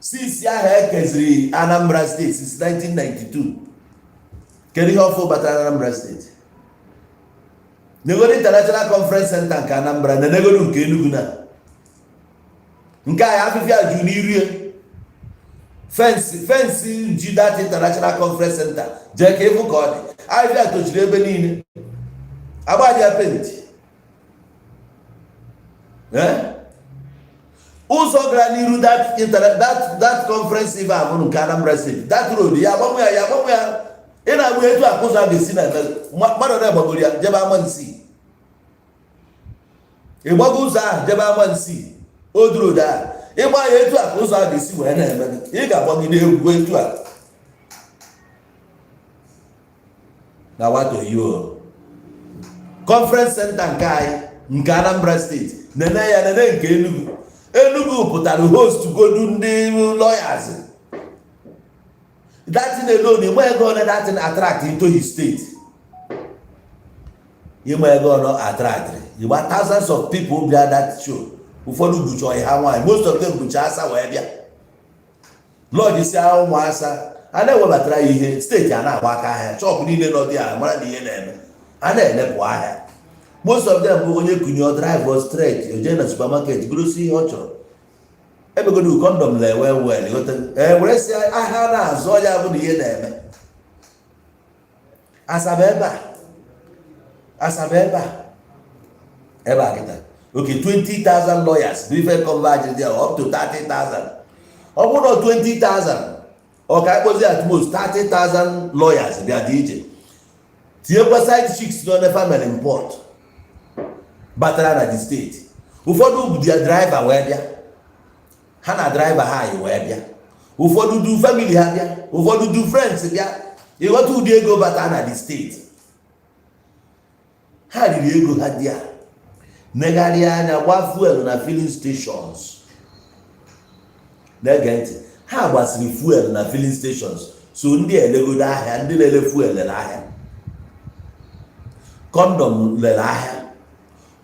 Since ahụ ekeziri Anambra State since 1992. Kedu ihe ọfụ batara Anambra State? Negodo International Conference Center nke Anambra na negodo nke Enugu na. Nke anyị afịfịa jụ n'iru ya. Fence ji that International Conference Center jee ka ịfụ ka ọ dị. Afịfịa tochiri ebe niile. Agbaji ya penti. Ụzọ gara n'iru that conference ebe a bụ nke Anambra State. That road ya agbanwe ya. Ị na-agba etu akụzọ a ga-esi na mmadụ na-agbagoro ya jebe Amansi. Ịgbago ụzọ ahụ jebe Amansi Old Road ahụ. Ịgba ya etu akụzọ a ga-esi wee na-eme. Ị ga-agbagide egwu etu a. Na wato yo. Conference center nke anyị nke Anambra State nene nke Enugu pụtara host godu ndị lawyers. That thing alone, you might go on that thing attract into his state. You might go on attract. You want thousands of people be at that show. Who follow Buchoy Hawaii. Most of them Buchasa Webia. Lord, you say how Massa. I never try here. State and Waka. Chop needed not there. Money in them. And then never. Most of them go on your drive was straight. You join a supermarket. Go see Ocho. Ebe go do condom le well. Where say I had a zoya would hear them. Asabeba. Eba kita. Okay, 20,000 lawyers. Different convergence there up to 30,000. Or about 20,000. Okay, was at most 30,000 lawyers. They are DJ. The other side chicks don't never import. But at the state. Who follow their driver where they Hana driver high where bia. Ụfọdụ do family ha bia, ụfọdụ do friends bia. You want to dey go back na the state. Ha riri ego ha dia. Negari anya gba fuel na filling stations. Negenti. Ha gbasiri fuel na filling stations. So ndị elegodo ahịa, ndị lele fuel lele ahịa. Condom lele ahịa.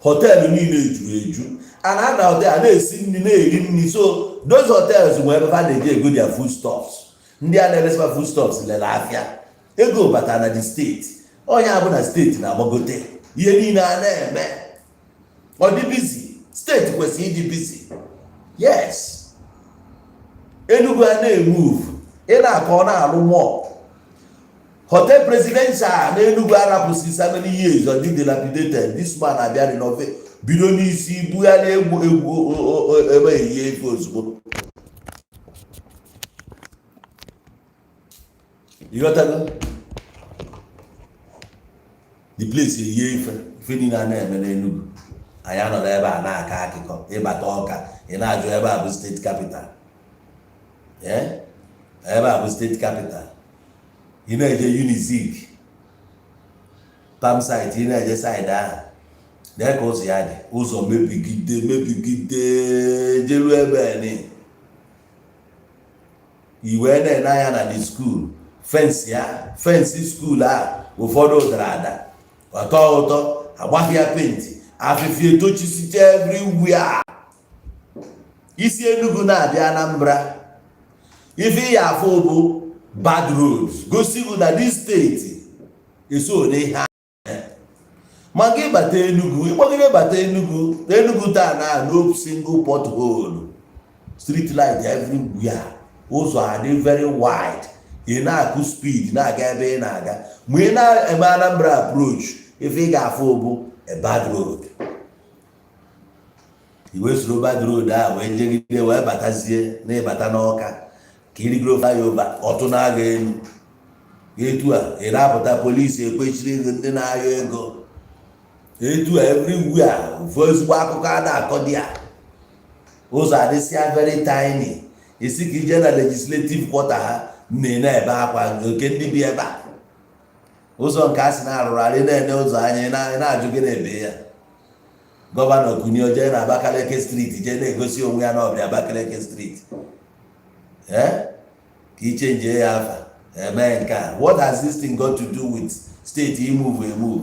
Hotel niile juru eju. And now they are see so those hotels wherever they go their foodstuffs. Ndị a na-elesa foodstuffs le lafia. Ego bata na the state. Onye abụ na state na Bogote. Ihe niile a na-eme. Ọ dị busy. State kwesịrị ịdị busy. Yes. Enugu a na-emove ị na-akọ na-alụ mmụọ hotel presidential na Enugu arapụsi so many years or dị dilapidated. This man abịa renovate bido n'isi ibu ya na-egwu ebe ihe ego ozugbo. Ịghọtago? The place ihe ife niile a na-eme n'Enugu. Anyị anọrọ ebe a na-akọ akụkọ ịbata Ọka ị na-ajụ ebe a bụ steeti capital. Ebe a bụ steeti capital. Ị na-eje Unizik Palm site, ị na-eje side ahụ dee ka ụzọ ya dị, ụzọ mebigide jeru ebe ni iwe na-ene anya na the school fensi school a ụfọdụ dara ada ọtọ ụtọ agbaghị ya penti afịfịa etochisicha everywhere. Isi Enugu na-abịa Anambra ife ya afọ bụ bad roads gosi na this state eso n'ihe ma gị bata Enugu ịgbagide bata Enugu taa na no single pothole, street light everywhere, ụzọ adị very wide, ị na-akụ speed na-aga ebe ị na-aga. Mgbe ị na-eme Anambra approach ife ị ga-afụ bụ a bad road. Iwe soro bad road a wee jegide wee batazie na ịbata n'Ọka ka irigoro flyover ọtụ na-aga elu. Etu a ị na-apụta polisi ekwechiri ndị na-ayọ ego. Etu a everywhere ezigbo akụkọ a na-akọ dị ya. Ụzọ adịsịa very tiny. Isi ka ije na legislative quarter ha na-ene ebe akwa nke ndị bi ebe a. Ụzọ nke a sị na-arụrarị na-ene ụzọ anya na-ajụ gị na-ebe ya. Gọvanọ Kunio jee na Abakaliki street jee na-egosi onwe ya na ọbịa Abakaliki street. Ka iche nje ya afa eme nke a. What has this thing got to do with state emove?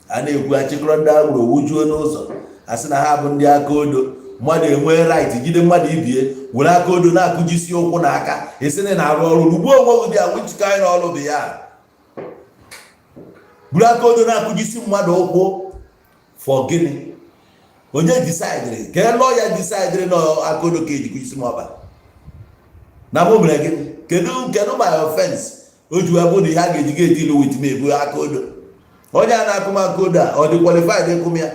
A na-ekwu achịkọrọ ndị agbụrụ wujuo n'ụzọ asị na ha bụ ndị aka odo. Mmadụ enwee right jide mmadụ ibie were aka odo na-akụjisi ụkwụ na aka esene na-arụ ọrụ n'ugbo onwe gị bịa wichika anyị n'ọrụ bụ ya. Buru aka odo na-akụjisi mmadụ ụkwụ for gịnị? Onye disaidịrị ka lọya disaidịrị na aka odo ka eji kụjisi m ọba na mụ mere gịnị? Kedu my offense o ji wee bụ na ihe a ga-eji ga etilu wit me bụ aka odo? Onye a na-akụ m aka odo a ọ dị qualified ịkụ m ya?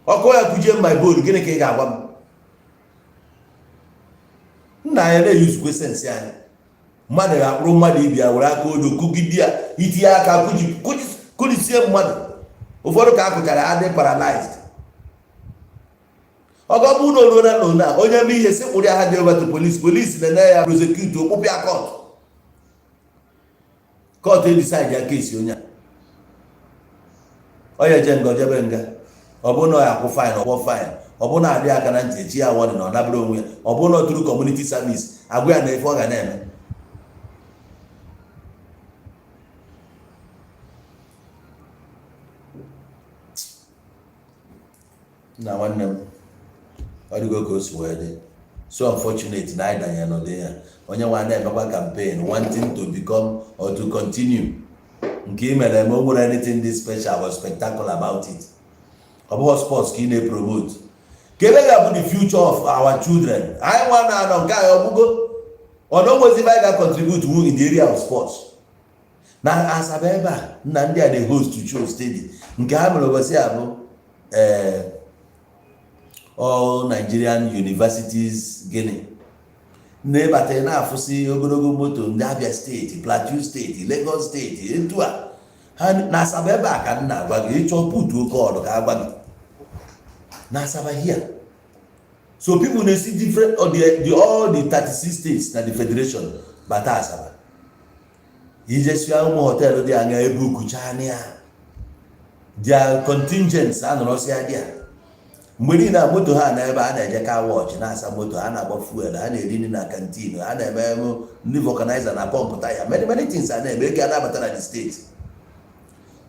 Ọkụ ya kụjie my bone, gịnị ka ị ga-agwa m? Nna anyị na-eyuzukwe sensi anyị. Mmadụ ga-akpụrụ mmadụ ibi ya were aka odo kụgide ya itinye aka kụjisie mmadụ. Ụfọdụ ka akụchara adị paralyzed. Ọgọ bụ na oruo na onye eme ihe sekpụrụ ya ha dị over to polisi na-ene ya prosecute okpụpịa court edecide ya kesi onye a. Onye je nga ojebe nga ọ bụ na ya akwụ fine ọgbọ fine, ọ bụ na adị aka na ntị echi ya wọdị na ọ nabụrụ onwe ya, ọ bụ na oturu community service agwa ya na ife ọ ga na-eme. Na nwanne m ọ dịgo ka o si wee dị so unfortunate na anyị danye n'ụdị ya. Onye nwa na-emekwa campaign wanting to become or to continue nke ị mere eme o nwere anything this special or spectacular about it. Ọ bụghị sports ka ị na-promote. Kebe ga-abụ the future of our children. Anyị nwa na-anọ nke anyị ọgwụgo ọnọgwezi anyị ga-contribute in the area of sports. Na Asaba ebe a nna ndị a na-host to show steady nke ha mere ụbọchị a bụ all Nigerian universities gịnị na-ebata na-afụsị ogologo moto ndị Abia steeti, Plateau steeti, Lagos steeti. Etu a ha na Asaba ebe a ka nna agwa gị ịchọ putu oke ọdụ ka agwa gị na Asaba here. So people na see different all the 36 states na the federation bata Asaba. Ijesua ụmụ họteelụ dị anya ebe ukuchana ya their contingents anọrọsị ya dị ya. Mgbe niile moto ha na ebe a na-eje car wash na-asa moto, ha na-agba fuel, ha na-eri nri na kantin, ha na-eme ndị vulcanizer na pump taya, many things a na-eme ego a na-abata na the state.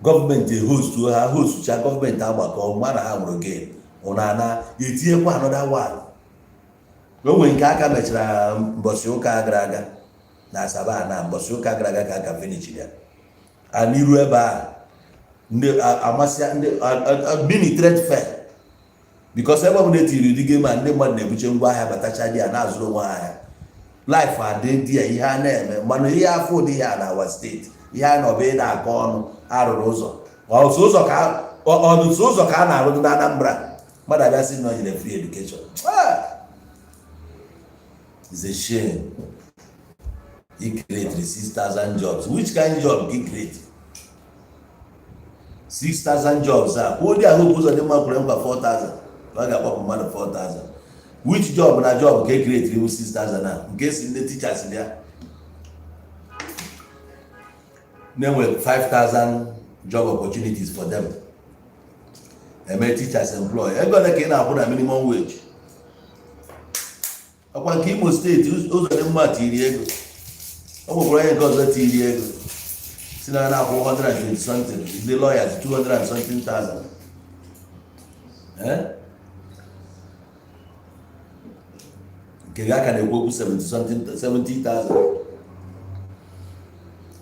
Gọọmenti ha hostcha gọọmenti agbakọ mma na ha nwere game ụna na etinyekwa another one. O nwere nke aka mechara mbọsị ụka gara aga na Asaba na mbọsị ụka gara aga ka aka finish ya. Aniru ebe a ndị amasị ndị mini trade fair because ebe ọbụla etiri ụdị game a ndị mmadụ na-ebuche ngwa ahịa batacha dị ya na-azụrụ onwe ahịa life adị dị ya ihe a na-eme mana ihe afọ ụdị ihe a na awa steeti ihe a nọbe na-akọ ọnụ arụrụ ụzọ ọtụtụ ụzọ ka a na-arụdụ na Anambra mmadụ abịa sị na nyere free education. It's a shame. He created 6,000 jobs. Which kind of job he created? 6,000 jobs. Who they hope was on the market for 4,000? Like a pop man of 4,000. Which job na job he created? He was 6,000 now. In case in the teachers in there. Then we have 5,000 job opportunities for them. And many teachers employ. Everybody can put a minimum wage. Upon Kimo State, those are the material. Oh, Brian got that ego. See now 420 something. The lawyers 200 and something thousand. Okay, I can go 70,000.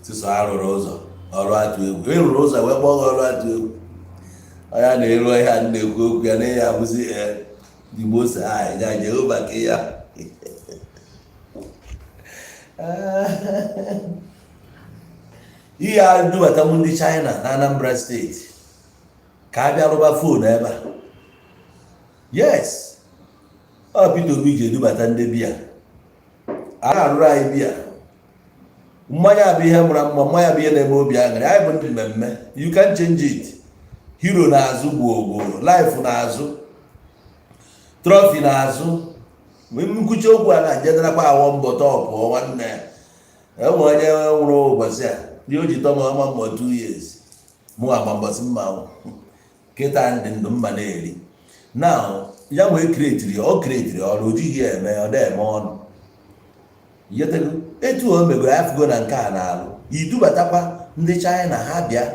So I Rosa. All right, we Rosa, we're all right to I had a lawyer and the cook and I was the most high. I go back here. Ihe a dubata ndị China na Anambra steeti ka a bịa rụba fon ebe a. Yes, ọ Peter Obi ji edubata ndị bịa a na-arụrụ anyị bịa mmanya bụ ihe mara mma, mmanya bụ ihe na-eme obi aṅụrị. Anyị bụ ndị mmemme, you can change it. Hero na-azụ gbuogbuo, life na-azụ, trophy na-azụ. Nkwuchi okwu a na-ajedarakwa awọ mbọta ọpụọ nwanne ya enwe onye nwụrụ ụbọchị a dị o ji tọma ọma mmụọ 2 years mụ agba mbọsị mma kịta ndị ndụ mma na-eri na ya nwee kiretiri ọrụ ojighị eme ọ na-eme ọnụ yetego etu o megoro afụgo na nke a na-alụ idubatakwa ndị China ha bịa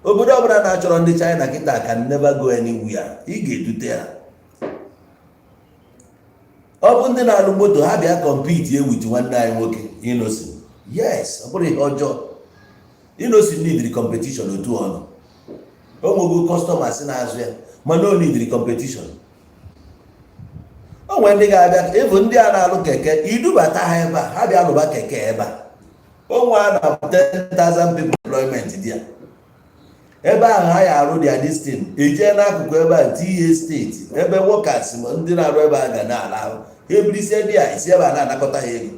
obodo ọbụla na-achọrọ ndị China kịta can never go anywhere. Ị ga-edute ha. Ọ bụ ndị na-alụ moto ha bịa compete with nwanne anyị nwoke Innocent. Yes, ọ bụrụ ihe ọjọọ. Innocent need competition otu ọnụ. O nwego customers na-azụ ya mana o need competition. O nwere ndị ga-abịa evu ndị a na-alụ keke idubata ha ebe a ha bịa lụba keke ebe a. O nwe a na 10,000 people employment dị ya. Ebe ahụ ha ya arụ dia destin eje n'akụkụ ebe a TA steeti ebe workers ndị na-arụ ebe a ga na-ala ebirisi dị a isi ebe a na-anakọta ha ego.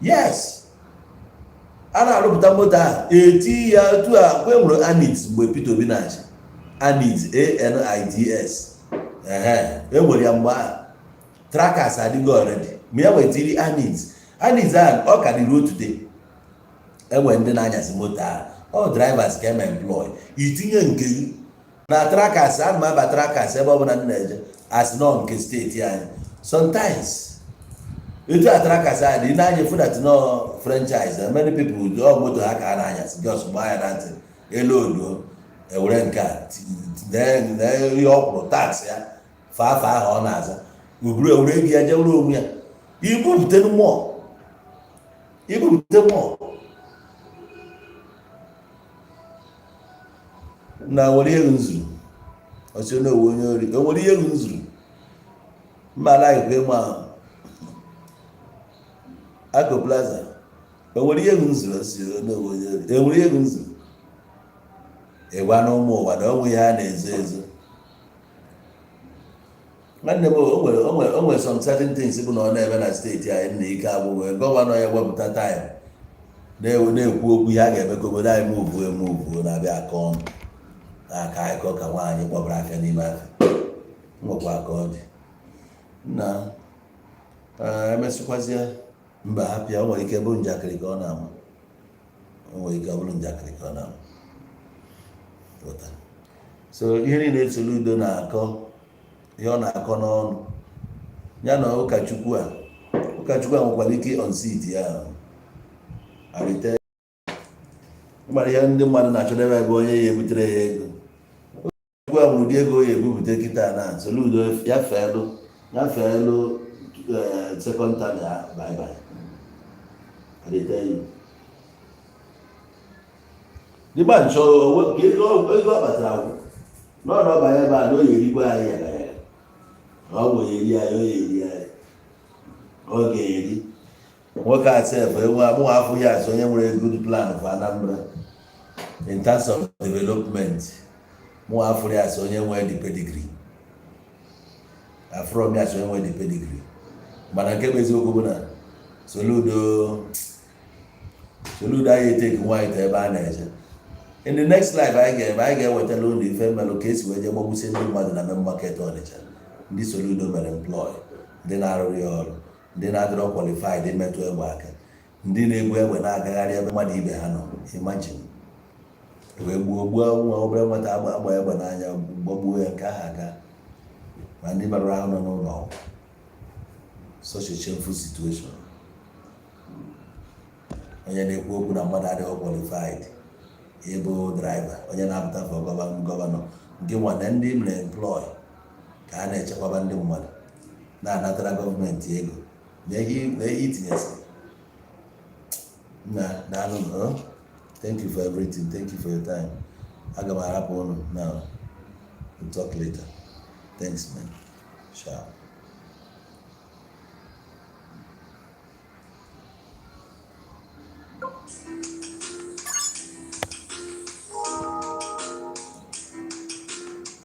Yes, a na-arụpụta moto ahụ eti ya otu a kwe nwere ANIDS mgbe Peter Obi na-achị ANIDS ANIDS enwere ya mgbe ahụ trackers adịgo already ma ya wetiri ANIDS ahụ ọ ka dị ruo today. Enwere ndị na-anyasị moto ahụ all drivers can employ. Itinye nke na trackers a ma ba trackers ebe ọ bụla na-eje as no nke steeti anyị. Sometimes etu a trackers a dị na-anya fu that no franchise many people do all moto ha ka na-anyasị just buy that elodo ewere nke a then ihe ọkwụrụ tax ya fa ahụ ọ na-aza uburu ewere gị ya jewere onwe ya ibupute mmụọ na nwere ihe nzuru ọsị na owe onye ori o nwere ihe nzuru mma like ma Ako Plaza o nwere ihe nzuru ọsị na owe onye ori e nwere ihe nzuru ịgwa na ụmụ ụwa na onwe ha na-ezo ezo. Nwanne m o nwere some certain things bụ na ọ na-eme na steeti anyị na ike abụghị gọvanọ ya wepụta time na-ekwu okwu ihe a ga-eme ka obodo anyị mụvuo na-abịa aka ọnụ aka ịkọ ka nwaanyị kpọbara aka n'ime aka nwekwa aka ọ dị na emesịkwazie mba hapịa. O nwere ike bụrụ njakịrị ka ọ na-amụ so ihe niile Soludo na-akọ ihe ọ na-akọ n'ọnụ ya na ụkọchukwu a nwekwara ike on seat ya arite mara ihe ndị mmadụ na-achọ ebe ebe onye ya ebutere ya ego. Ụkọchukwu a nwụrụ ụdị ego ya ebupụta kịta na Soludo ya feelu second term ya bye arite dịba nchọ ego ọ kpatara agwụ n'ọnụ ọbanye ebe a na oyi erigwe anyị ya ọ bụ eri anyị oyi eri anyị ọ ga-eri nwoke asef enwe amụwa afọ ya asị onye nwere good plan for Anambra in terms of development mụwa afọ ya asị onye nwere the pedigree afro m ya asị onye nwere the pedigree mana nke bụ eziokwu bụ na Soludo anyị eteki nwaanyị ta ebe a na-eje in the next life anyị ga-ewetala ụlọ ife mmelụ ka esi wee je gbagbusie ndị mmadụ na main market Ọnịcha ndị Soludo mere employ ndị na-arụrụ ya ọrụ ndị na-adịrọ qualified imetụ egbe aka ndị na-egbu egbe na-agagharị ebe mmadụ ibe ha nọ imagine wee gbuo nwa obere nwata agba egbe n'anya gbagbuo ya nke ahụ aga ma ndị merụrụ ahụ nọ n'ụlọ ọgwụ such a shameful situation. Onye na-ekwu okwu na mmadụ adịghị qualified ịbụ driver onye na-apụta for gọvanọ nke nwa na ndị mere employ ka a na-echekwaba ndị mmadụ na-anatara gọọmenti ego na ihe itinyesi na daalụ. Thank you for everything. Thank you for your time. Aga m arapụ unu now. We'll talk later. Thanks, man. Ciao.